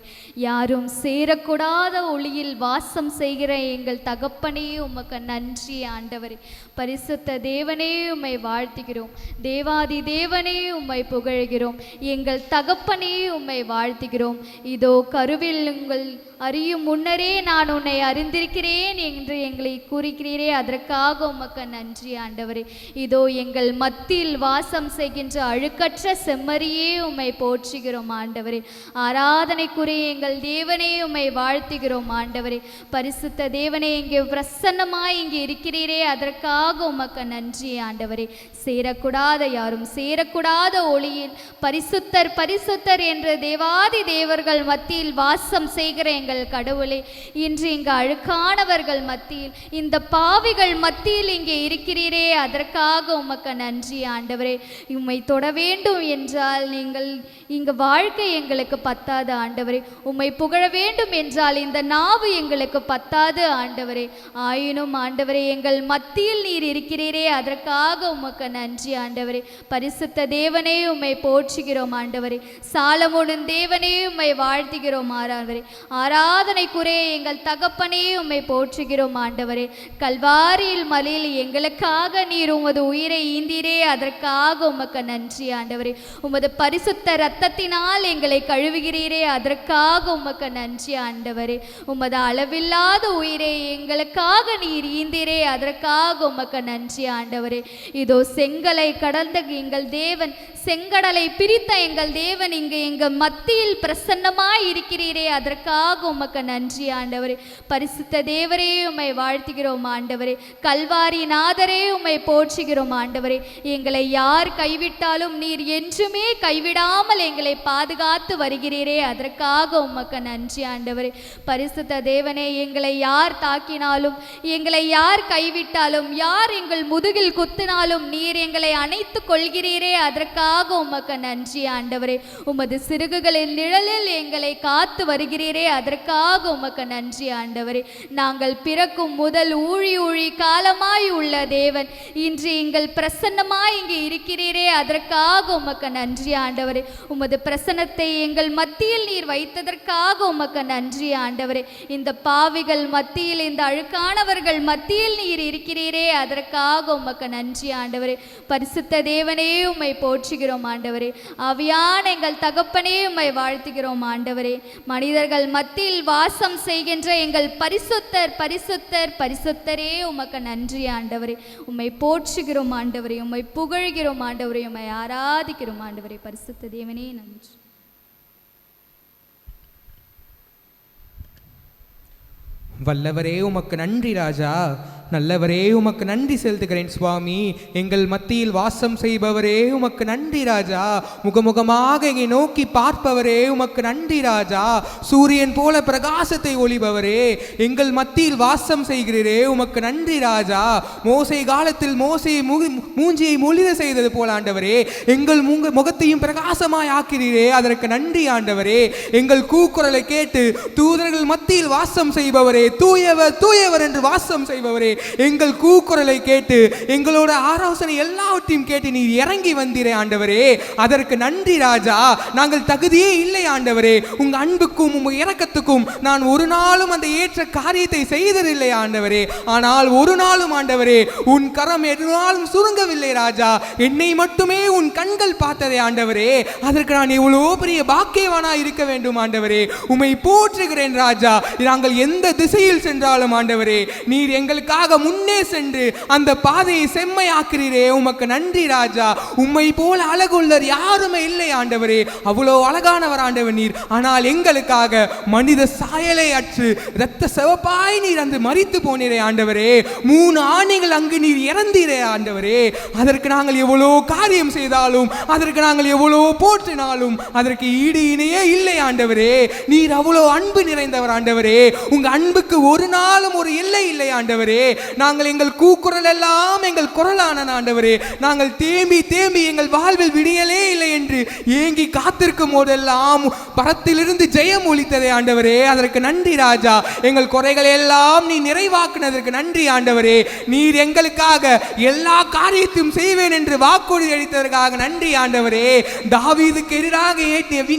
யாரும் சேரக்கூடாத ஒளியில் வாசம் செய்கிற எங்கள் தகப்பனே, உமக்கு நன்றி ஆண்டவரே. பரிசுத்த தேவனே உம்மை வாழ்த்துகிறோம். தேவாதி தேவனே உம்மை புகழ்கிறோம். எங்கள் தகப்பனே உம்மை வாழ்த்துகிறோம். இதோ கருவில் உங்கள் அறியும் முன்னரே நான் உன்னை அறிந்திருக்கிறேன் என்று எங்களை கூறுகிறீரே, அதற்காக உமக்கு நன்றி ஆண்டவரே. இதோ எங்கள் மத்தியில் வாசம் செய்கின்ற அழுக்கற்ற செம்மறியே உம்மை போற்றுகிறோம் ஆண்டவரே. ஆராதனைக்குரிய எங்கள் தேவனே உம்மை வாழ்த்துகிறோம் ஆண்டவரே. பரிசுத்த தேவனே, இங்கே பிரசன்னமாய் இங்கே இருக்கிறீரே, அதற்காக உமக்கு நன்றி ஆண்டவரே. சேரக்கூடாத யாரும் சேரக்கூடாத ஒளியில் பரிசுத்தர் பரிசுத்தர் என்ற தேவாதி தேவர்கள் மத்தியில் வாசம் செய்கிற எங்கள் கடவுளே, இன்று இங்கு அழுக்கானவர்கள் மத்தியில், இந்த பாவிகள் மத்தியில் இங்கே இருக்கிறீரே, அதற்காக உமக்கு நன்றி ஆண்டவரே. உம்மை தொட வேண்டும் என்றால் நீங்கள் இங்கு வாழ்க்கை எங்களுக்கு பத்தாது ஆண்டவரே. உம்மை புகழ வேண்டும் என்றால் இந்த நாவு எங்களுக்கு பத்தாது ஆண்டவரே. ஆயினும் ஆண்டவரே, எங்கள் மத்தியில் நீர் இருக்கிறீரே, அதற்காக உமக்கு நன்றி ஆண்டவரே. பரிசுத்த தேவனே உம்மை போற்றுகிறோம் ஆண்டவரே. சாலமோனின் தேவனே உம்மை வாழ்த்துகிறோம் ஆண்டவரே. ஆராதனைக்குரிய எங்கள் தகப்பனே உம்மை போற்றுகிறோம் ஆண்டவரே. கல்வாரியில் மலையில் எங்களுக்காக நீர் உமது உயிரை ஈந்தீரே, அதற்காக உமக்கு நன்றி ஆண்டவரே. உமது பரிசுத்த இரத்தத்தினால் எங்களை கழுவுகிறீரே, அதற்காக உமக்கு நன்றி ஆண்டவரே. உமது அளவில்லாத உயிரை எங்களுக்காக நீர் ஈந்தீரே, அதற்காக உமக்கு நன்றி ஆண்டவரே. இதோ செங்கலை கடந்த எங்கள் தேவன், செங்கடலை பிரித்த எங்கள் தேவன் இங்கு எங்கள் மத்தியில் பிரசன்னமாய் இருக்கிறீரே, அதற்காக உமக்கு நன்றி ஆண்டவரே. பரிசுத்த தேவரே உம்மை வாழ்த்துகிறோம் ஆண்டவரே. கல்வாரி நாதரே உம்மை போற்றுகிறோம் ஆண்டவரே. எங்களை யார் கைவிட்டாலும் நீர் என்றுமே கைவிடாமல் எங்களை பாதுகாத்து வருகிறீரே, அதற்காக உமக்கு நன்றி ஆண்டவரே. பரிசுத்த தேவனே, எங்களை யார் தாக்கினாலும், எங்களை யார் கைவிட்டாலும், யார் எங்கள் முதுகில் குத்தினாலும் நீர் எங்களை அணைத்து கொள்கிறீரே, அதற்காக உமக்கு நன்றி ஆண்டவரே. உமது சிறுகுகளின் நிழலில் எங்களை காத்து வருகிறீரே, அதற்காக உமக்கு நன்றி ஆண்டவரே. நாங்கள் பிறக்கும் முதல் ஊழி காலமாய் உள்ள தேவன், இன்று எங்கள் பிரசன்னமாய் இங்கே இருக்கிறீரே, அதற்காக உமக்கு நன்றி ஆண்டவரே. உமது பிரசன்னத்தை எங்கள் மத்தியில் நீர் வைத்ததற்காக உமக்கு நன்றி ஆண்டவரே. இந்த பாவிகள் மத்தியில், இந்த அழுக்கானவர்கள் மத்தியில் நீர் இருக்கிறீரே, அதற்காக உமக்கு நன்றி ஆண்டவரே. பரிசுத்த தேவனே உம்மை போற்றுகிறோம் ஆண்டவரே. ஆவியான எங்கள் தகப்பனே உம்மை வாழ்த்துகிறோம் ஆண்டவரே. மனிதர்கள் மத்தியில் வாசம் செய்கின்ற எங்கள் பரிசுத்தர் பரிசுத்தர் பரிசுத்தரே, உமக்கு நன்றி ஆண்டவரே. உம்மை போற்றுகிறோம் ஆண்டவரே, உம்மை புகழ்கிறோம் ஆண்டவரே, உம்மை ஆராதிக்கிறோம் ஆண்டவரே. பரிசுத்த தேவனே நன்றி. வல்லவரே உமக்கு நன்றி ராஜா. நல்லவரே உமக்கு நன்றி செலுத்துகிறேன் சுவாமி. எங்கள் மத்தியில் வாசம் செய்பவரே உமக்கு நன்றி ராஜா. முகமுகமாக எங்களை நோக்கி பார்ப்பவரே உமக்கு நன்றி ராஜா. சூரியன் போல பிரகாசத்தை ஒளிபவரே எங்கள் மத்தியில் வாசம் செய்கிறீரே உமக்கு நன்றி ராஜா. மோசே காலத்தில் மோசே மூஞ்சியை மொழிர செய்தது போல ஆண்டவரே எங்கள் முகத்தையும் பிரகாசமாய் ஆக்கிறீரே, அதற்கு நன்றி ஆண்டவரே. எங்கள் கூக்குரலை கேட்டு தூதர்கள் மத்தியில் வாசம் செய்பவரே, தூயவர் தூயவர் என்று வாசம் செய்பவரே, எங்கள் கூக்குரலை கேட்டு எங்களோட ஆலோசனை எல்லாவற்றையும் கேட்டு நீர் இறங்கி வந்தீரே ஆண்டவரே, அதற்கு நன்றி ராஜா. நாங்கள் தகுதியே இல்லை ஆண்டவரே, உங்க அன்புக்கும் உங்க இரக்கத்துக்கும் நான் ஒரு நாளும் அந்த ஏற்ற காரியத்தை செய்ததில்லை ஆண்டவரே. ஆனால் ஒரு நாளும் ஆண்டவரே உன் கரம் ஒரு நாளும் சுருங்கவில்லை ராஜா. என்னை மட்டுமே உன் கண்கள் பார்த்ததே ஆண்டவரே, அதற்கு நான் எவ்வளோ பெரிய பாக்கியவானா இருக்க வேண்டும் ஆண்டவரே. உம்மை போற்றுகிறேன் ராஜா. நாங்கள் எந்த திசையில் சென்றாலும் ஆண்டவரே நீர் எங்களுக்காக முன்னே சென்று அந்த பாதையை செம்மையாக்கிறீரே, உமக்கு நன்றி ராஜா. உம்மை போல அழகுள்ளர் யாருமே இல்லை ஆண்டவரே, அவ்வளோ அழகானவர் ஆண்டவர் நீர். ஆனால் எங்களுக்காக மனித சாயலை அற்று இரத்த சிவப்பாய் நீர் அந்த மரித்து போனீரே ஆண்டவரே. 3 ஆணைகள் அங்கு நீர் இறந்தீரே ஆண்டவரே. அதற்கு நாங்கள் எவ்வளோ காரியம் செய்தாலும், அதற்கு நாங்கள் எவ்வளோ போற்றினாலும் அதற்கு ஈடு இணையே இல்லை ஆண்டவரே. நீர் அவ்வளோ அன்பு நிறைந்தவர் ஆண்டவரே. உங்க அன்புக்கு ஒரு நாளும் ஒரு எல்லை இல்லை ஆண்டவரே. நாங்கள் எங்கள் கூக்குரல் எல்லாம் எங்கள் குரலான ஆண்டவரே, நாங்கள் தேம்பி தேம்பி எங்கள் வாழ்வில் விடியலே இல்லை என்று ஏங்கி காத்திருக்கும் போதெல்லாம் பரத்திலிருந்து ஜெயம் ஒலித்ததே ஆண்டவரே, அதற்கு நன்றி ராஜா. எங்கள் குறைகள் எல்லாம் நீ நிறைவாக்குனதற்கு நன்றி ஆண்டவரே. நீர் எங்களுக்காக எல்லா காரியத்தையும் செய்வேன் என்று வாக்குறுதி அளித்ததற்காக நன்றி ஆண்டவரே. தாவீதுக்கு எதிராக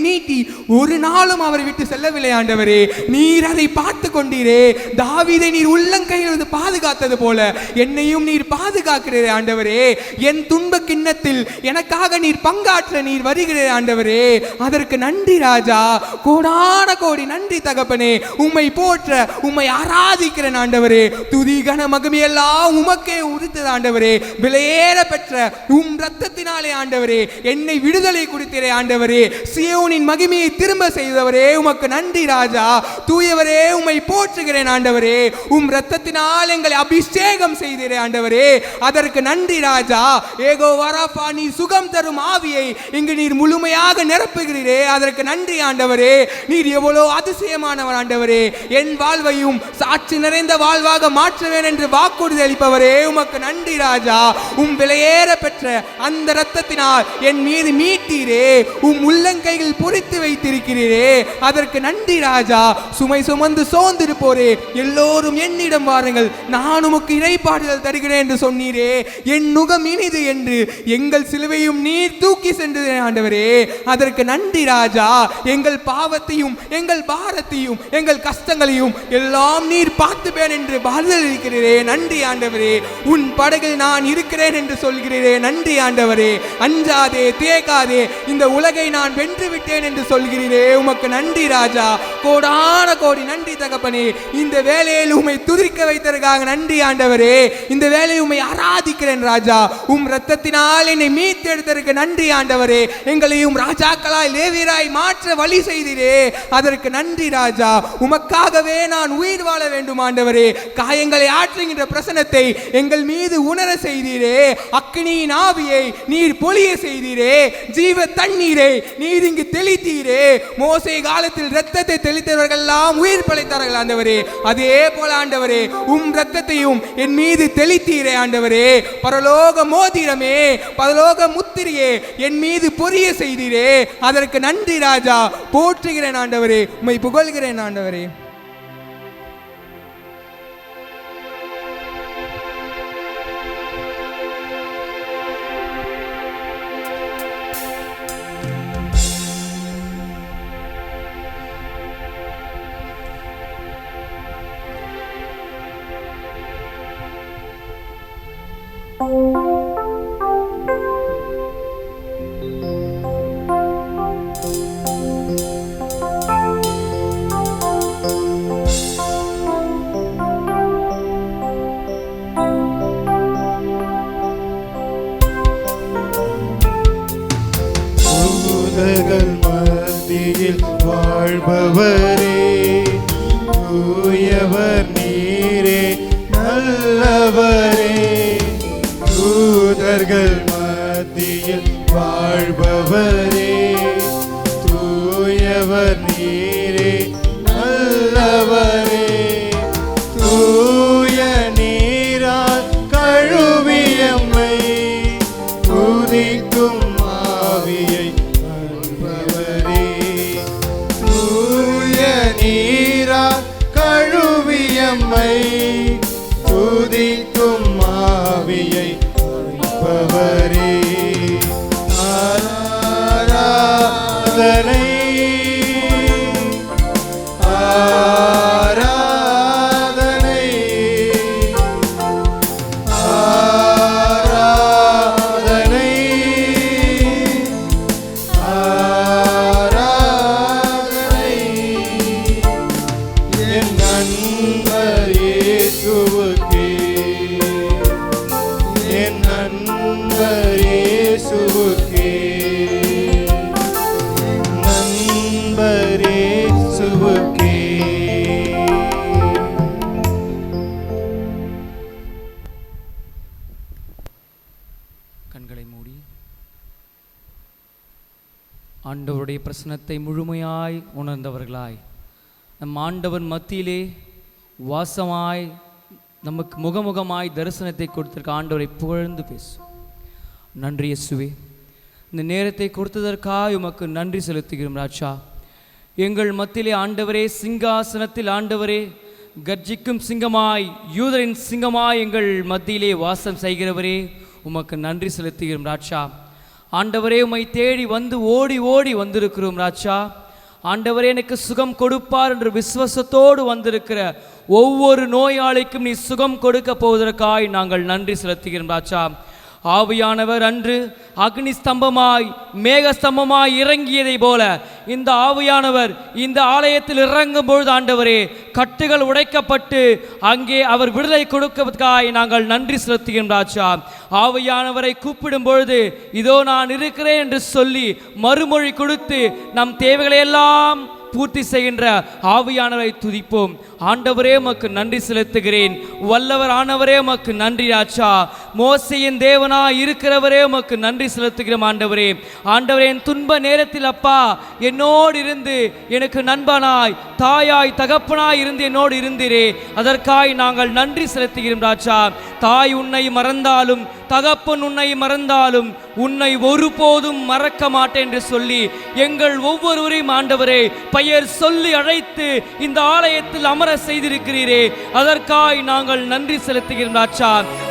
நீட்டி ஒரு நாளும் அவரை விட்டு செல்லவில்லை ஆண்டவரே. நீர் அதை பார்த்து கொண்டீரே. தாவீதை நீர் உள்ளங்கையில் பாதுகாத்தது போல என்னையும் நீர் பாதுகாக்கிறீரே ஆண்டவரே. என் துன்ப கிண்ணத்தில் எனக்காக நீர் பங்காற்ற நீர் வருகிறீரே ஆண்டவரே, அதற்கு நன்றி ராஜா. கோடான கோடி நன்றி தகப்பனே. உம்மை போற்ற உம்மை ஆராதிக்கிறேன் ஆண்டவரே. துதி கன மகிமையெல்லாம் உமக்கே உரித்தது ஆண்டவரே. விலையேற பெற்ற உம் ரத்தத்தினாலே ஆண்டவரே என்னை விடுதலை கொடுத்தீரே ஆண்டவரே. சியோனின் மகிமையை திரும்ப செய்தவரே உமக்கு நன்றி ராஜா. தூயவரே உம்மை போற்றுகிறேன் ஆண்டவரே. உம் ரத்தத்தினால் எங்களை அபிஷேகம் செய்தீரே ஆண்டவரே, அதற்கு நன்றி ராஜா. ஏகோ வரப்பா நீர் சுகம் தரும் ஆவியை இங்கு நீர் முழுமையாக நிரப்புகிறீரே, அதற்கு நன்றி ஆண்டவரே. நீர் எவ்வளோ அதிசயமானவர் ஆண்டவரே. என் வாழ்வையும் சாட்சி நிறைந்த வாழ்வாக மாற்றுவேன் என்று வாக்குறுதி அளிப்பவரே உமக்கு நன்றி ராஜா. உம் விலையேற பெற்ற அந்த இரத்தத்தினால் என் மீது மீட்டீரே, உம் உள்ளங்கைகள் பொறித்து வைத்திருக்கிறீரே, அதற்கு நன்றி ராஜா. சுமை சுமந்து சோர்ந்திருப்போரே எல்லோரும் என்னிடம் வாருங்கள், நான் உமக்கு இறைப்பாடுதல் தருகிறேன் என்று சொன்னீரே. என் நுகம் இனிது என்று எங்கள் சிலுவையும் நீர் தூக்கி சென்றதே ஆண்டவரே, அதற்கு நன்றி ராஜா. எங்கள் பாவத்தையும் எங்கள் பாரத்தையும் எங்கள் கஷ்டங்களையும் எல்லாம் நீர் பார்த்துப்பேன் என்று பதிலளிக்கிறீரே, நன்றி ஆண்டவரே. உன் படகில் நான் இருக்கிறேன் என்று சொல்கிறீரே, நன்றி ஆண்டவரே. அஞ்சாதே தேக்காதே, இந்த உலகை நான் வென்று விட்டேன் என்று சொல்கிறீரே, உமக்கு நன்றி ராஜா. கோடான கோடி நன்றி தகப்பனே. இந்த வேலையில் உம்மை துதிக்க வைத்ததற்காக நன்றி ஆண்டவரே. இந்த வேலையை உம்மை ஆராதிக்கிறேன் ராஜா. உம் ரத்தத்தினால் என்னை மீட்டெடுத்ததற்கு நன்றி ஆண்டவரே. எங்களையும் ராஜாக்களாய் லேவியராய் மாற்ற வழி செய்தீரே, அதற்கு நன்றி ராஜா. உமக்காகவே நான் உயிர் வாழ வேண்டும் ஆண்டவரே. காயங்களை ஆற்றுகின்ற பிரசனத்தை எங்கள் மீது உணர செய்தீரே. அக்கினியின் ஆவியை நீர் பொழிய செய்தீரே. ஜீவ தண்ணீரை நீர் இங்கு தெளித்தீரே. மோசே காலத்தில் இரத்தத்தை தெளித்தவர்கள் எல்லாம் உயிர் பழைத்தார்கள் ஆண்டவரே. அதே போல ஆண்டவரே உம் இரத்தத்தையும் என் மீது தெளித்தீரே ஆண்டவரே. பரலோக மோதிரமே, பரலோக முத்திரையே என் மீது பொரிய செய்தீரே, அதற்கு நன்றி ராஜா. போற்றுகிறேன் ஆண்டவரே, உம்மை புகழ்கிறேன் ஆண்டவரே. மத்தியில் வாழ்பவரே, தூயவர் நீரே, நல்லவர் தூயவர்கள் மத்தியில் வாழ்பவரே, தூயவர் நீரே நல்லவரே. தூய நீரால் கழுவியம்மை துதிக்கும் ஆவியை அன்பவரே. தூய நீரால் கழுவியம்மை துதிக்கும் ஆவியை அன்பவரே. ஆராதனை ஆராதனை ஆராதனை ஆராதனை என் நண்பர் இயேசுவுக்கே, என் நண்பர் இயேசுவுக்கே, நண்பர் இயேசுவுக்கே. கண்களை மூடி ஆண்டவருடைய பிரசன்னத்தை முழுமையாய் உணர்ந்தவர்களாய் நம் ஆண்டவர் மத்தியிலே வாசமாய் நமக்கு முகமுகமாய் தரிசனத்தை கொடுத்திருக்க ஆண்டவரை புகழ்ந்து பேசும். நன்றி இயேசுவே, இந்த நேரத்தை கொடுத்ததற்காக உமக்கு நன்றி செலுத்துகிறோம் ராஜா. எங்கள் மத்தியிலே ஆண்டவரே, சிங்காசனத்தில் ஆண்டவரே, கர்ஜிக்கும் சிங்கமாய், யூதரின் சிங்கமாய் எங்கள் மத்தியிலே வாசம் செய்கிறவரே, உமக்கு நன்றி செலுத்துகிறோம் ராஜா. ஆண்டவரே, உம்மை தேடி வந்து ஓடி ஓடி வந்திருக்கிறோம் ராஜா. ஆண்டவரே, எனக்கு சுகம் கொடுப்பார் என்று விசுவாசத்தோடு வந்திருக்கிற ஒவ்வொரு நோயாளிக்கும் நீ சுகம் கொடுக்க போவதற்காய் நாங்கள் நன்றி செலுத்துகிறோம் ராஜா. ஆவியானவர் அன்று அக்னி ஸ்தம்பமாய் மேக ஸ்தம்பமாய் இறங்கியதை போல இந்த ஆவியானவர் இந்த ஆலயத்தில் இறங்கும் பொழுது ஆண்டவரே, கட்டுகள் உடைக்கப்பட்டு அங்கே அவர் விடுதலை கொடுப்பதற்காய் நாங்கள் நன்றி செலுத்துகிறோம் ராஜா. ஆவியானவரை கூப்பிடும் பொழுது இதோ நான் இருக்கிறேன் என்று சொல்லி மறுமொழி கொடுத்து நம் தேவைகளை எல்லாம் பூர்த்தி செய்கின்ற ஆவியானவரை துதிப்போம். ஆண்டவரே, உமக்கு நன்றி செலுத்துகிறேன். வல்லவர் ஆனவரே, உமக்கு நன்றி ராஜா. மோசேயின் தேவனாய் இருக்கிறவரே, உமக்கு நன்றி செலுத்துகிறோம் ஆண்டவரே. ஆண்டவரே, என் துன்ப நேரத்தில் அப்பா என்னோடு இருந்து எனக்கு நண்பனாய் தாயாய் தகப்பனாய் இருந்து என்னோடு இருந்தீரே, அதற்காய் நாங்கள் நன்றி செலுத்துகிறோம் ராஜா. தாய் உன்னை மறந்தாலும் தகப்பன் உன்னை மறந்தாலும் உன்னை ஒருபோதும் மறக்க மாட்டேன் என்று சொல்லி எங்கள் ஒவ்வொருவரையும் ஆண்டவரே பெயர் சொல்லி அழைத்து இந்த ஆலயத்தில் அமர செய்திருக்கிறீரே, அதற்காய் நாங்கள் நன்றி செலுத்துகிறோம் ராஜா.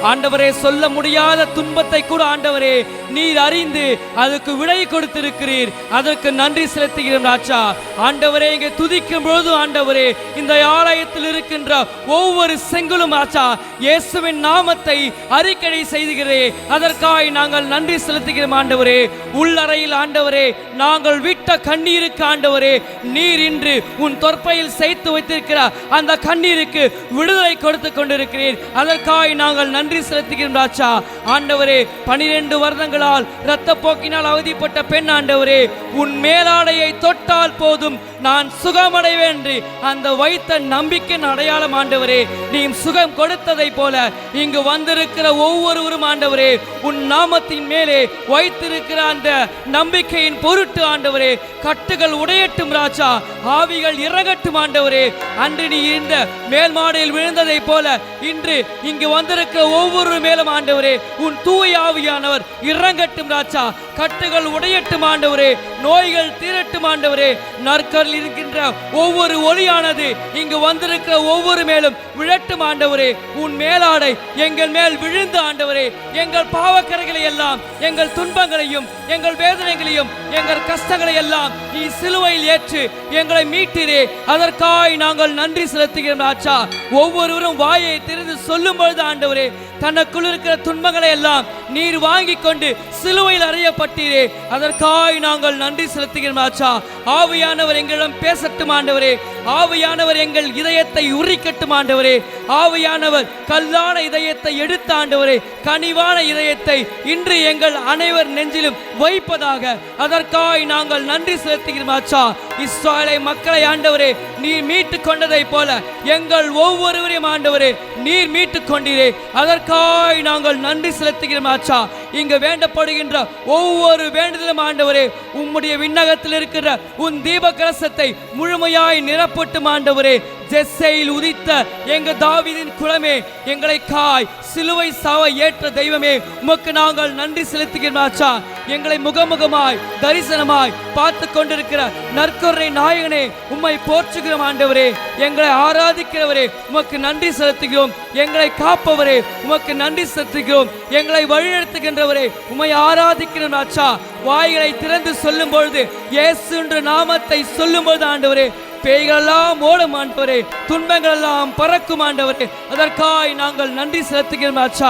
ஆண்டவரே, சொல்ல முடியாத துன்பத்தை கூட ஆண்டவரே நீர் அறிந்து அதுக்கு விடை கொடுத்திருக்கிறீர், அதற்கு நன்றி செலுத்துகிறோம் ராஜா. ஆண்டவரே, இங்கே துதிக்கும் பொழுது ஆண்டவரே இந்த ஆலயத்தில் இருக்கின்ற ஒவ்வொரு செங்கலும் ராஜா இயேசுவின் நாமத்தை அறிக்கை செய்துகிறே, அதற்காய் நாங்கள் நன்றி செலுத்துகிறோம் ஆண்டவரே. உள்ளறையில் ஆண்டவரே நாங்கள் விட்ட கண்ணீருக்கு ஆண்டவரே நீர் இன்று உன் தொற்பையில் சேர்த்து வைத்திருக்கிற அந்த கண்ணீருக்கு விடுதலை கொடுத்து கொண்டிருக்கிறீர், அதற்காய் நாங்கள் நன்றி செலுத்துகிறோம் ராஜா. ஆண்டவரே, 12 வருடங்களால் இரத்த போக்கினால் அவதிப்பட்ட பெண் ஆண்டவரே, உன் மேலாடையை தொட்டால் போதும் நான் சுகமடைவேன் என்று அந்த வைத்த நம்பிக்கையின் அடையாளம் ஆண்டவரே, நீ சுகம் கொடுத்ததை போல இங்கு வந்திருக்கிற ஒவ்வொருவரும் ஆண்டவரே உன் நாமத்தின் மேலே வைத்திருக்கிற அந்த நம்பிக்கையின் பொருட்டு ஆண்டவரே கட்டுகள் உடையட்டும் ராஜா, ஆவிகள் இறங்கட்டும் ஆண்டவரே. அன்று நீ இந்த மேல் மாடியில் விழுந்ததை போல இன்று இங்கு வந்திருக்கிற ஒவ்வொரு மேலும் ஆண்டவரே உன் தூய ஆவியானவர் இறங்கட்டும் ராஜா. கட்டுகள் உடையட்டும் ஆண்டவரே, நோய்கள் தீரட்டும் ஆண்டவரே. நற்கரில் இருக்கின்ற ஒவ்வொரு ஒளியானது இங்கு வந்திருக்கிற ஒவ்வொரு மேலும் விழட்டும் ஆண்டவரே. உன் மேலாடை எங்கள் மேல் விழுந்து ஆண்டவரே எங்கள் பாவக்கரைகளை எல்லாம், எங்கள் துன்பங்களையும் எங்கள் வேதனைகளையும் எங்கள் கஷ்டங்களை எல்லாம் நீ சிலுவையில் ஏற்று எங்களை மீட்டிரே, அதற்காய் நாங்கள் நன்றி செலுத்துகிறோம் ராஜா. ஒவ்வொருவரும் வாயை திறந்து சொல்லும் பொழுது ஆண்டவரே தனக்குள் இருக்கிற துன்பங்களை எல்லாம் நீர் வாங்கி கொண்டு சிலுவையில் அறையப்பட்டீரே, அதற்காய் நாங்கள் நன்றி செலுத்துகிறோம் ராஜா. ஆவியானவர் எங்களிடம் பேசட்டும் ஆண்டவரே, ஆவியானவர் எங்கள் இதயத்தை உரிக்கட்டும் ஆண்டவரே. ஆவியானவர் கல்லான இதயத்தை எடுத்த ஆண்டவரே கனிவான இதயத்தை இன்று எங்கள் அனைவர் நெஞ்சிலும் வைப்பதாக, அதற்காய் நாங்கள் நன்றி செலுத்துகிறோம் ராஜா. இஸ்ராயேலை மக்களை ஆண்டவரே நீர் மீட்டு கொண்டதை போல எங்கள் ஒவ்வொருவரையும் ஆண்டவரே நீர் மீட்டு கொண்டீரே, அதற்காய் நாங்கள் நன்றி செலுத்துகிறோம் ராஜா. இங்கு வேண்டப்படுகின்ற ஒவ்வொரு வேண்டுதலும் ஆண்டவரே உம்முடைய விண்ணகத்தில் இருக்கிற உன் தீப கலசத்தை முழுமையாய் நிரப்பட்டும் ஆண்டவரே. ஜெஸ்ஸையில் உதித்த எங்க தாவீதின் குலமே, எங்களை காய் சிலுவை சாவ ஏற்ற தெய்வமே, உமக்கு நாங்கள் நன்றி செலுத்துகிறோம் ஆச்சா. எங்களை முகமுகமாய் தரிசனமாய் பார்த்து கொண்டிருக்கிற நற்கருணை நாயகனே உம்மை போற்றுகிறோம் ஆண்டவரே. எங்களை ஆராதிக்கிறவரே உமக்கு நன்றி செலுத்துகிறோம். எங்களை காப்பவரே உமக்கு நன்றி செலுத்துகிறோம். எங்களை வழிநடத்துகின்றவரே உம்மை ஆராதிக்கிறோம் ஆச்சா. வாய்களை திறந்து சொல்லும் பொழுது இயேசு என்ற நாமத்தை சொல்லும் பொழுது ஆண்டவரே பேய்களெல்லாம் ஓடும் ஆண்டவரே, துன்பங்கள் எல்லாம் பறக்கும் ஆண்டவரே. அதற்காய் நாங்கள் நன்றி செலுத்துகிறோம் ஆச்சா.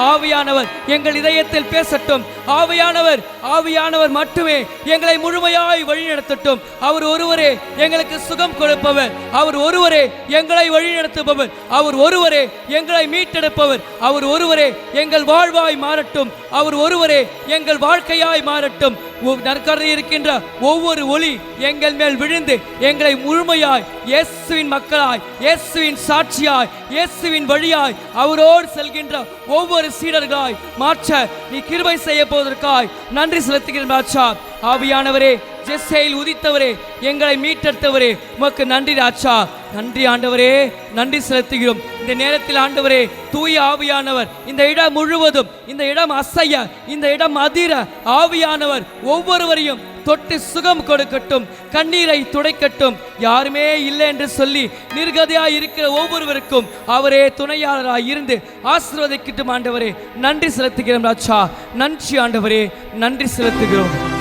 ஆவியானவர் எங்கள் இதயத்தில் பேசட்டும். ஆவியானவர் மட்டுமே எங்களை முழுமையாய் வழிநடத்தட்டும். அவர் ஒருவரே எங்களுக்கு சுகம் கொடுப்பவர். அவர் ஒருவரே எங்களை வழிநடத்துபவர். அவர் ஒருவரே எங்களை மீட்டெடுப்பவர். அவர் ஒருவரே எங்கள் வாழ்வாய் மாறட்டும். அவர் ஒருவரே எங்கள் வாழ்க்கையாய் மாறட்டும். நற்கருணை இருக்கின்ற ஒவ்வொரு ஒளி எங்கள் மேல் விழுந்து எங்களை முழுமையாய் இயேசுவின் மக்களாய், இயேசுவின் சாட்சியாய், இயேசுவின் வழியாய் அவரோடு செல்கின்ற ஒவ்வொரு சீடர்களாய் மாற்ற நீ கிருபை செய்ய போவதற்காய் நன்றி செலுத்துகிறேன் ராஜா. ஆவியானவரே, ஜெஸ்ஸையில் உதித்தவரே, எங்களை மீட்டெடுத்தவரே உமக்கு நன்றி ராஜா. நன்றி ஆண்டவரே, நன்றி செலுத்துகிறோம். இந்த நேரத்தில் ஆண்டவரே தூய ஆவியானவர் இந்த இடம் முழுவதும், இந்த இடம் அசைய, இந்த இடம் அதிர ஆவியானவர் ஒவ்வொருவரையும் தொட்டு சுகம் கொடுக்கட்டும், கண்ணீரை துடைக்கட்டும். யாருமே இல்லை என்று சொல்லி நிர்கதியாய் இருக்கிற ஒவ்வொருவருக்கும் அவரே துணையாளராய் இருந்து ஆசீர்வதிக்கட்டும் ஆண்டவரே. நன்றி செலுத்துகிறோம் ராஜா. நன்றி ஆண்டவரே, நன்றி செலுத்துகிறோம்.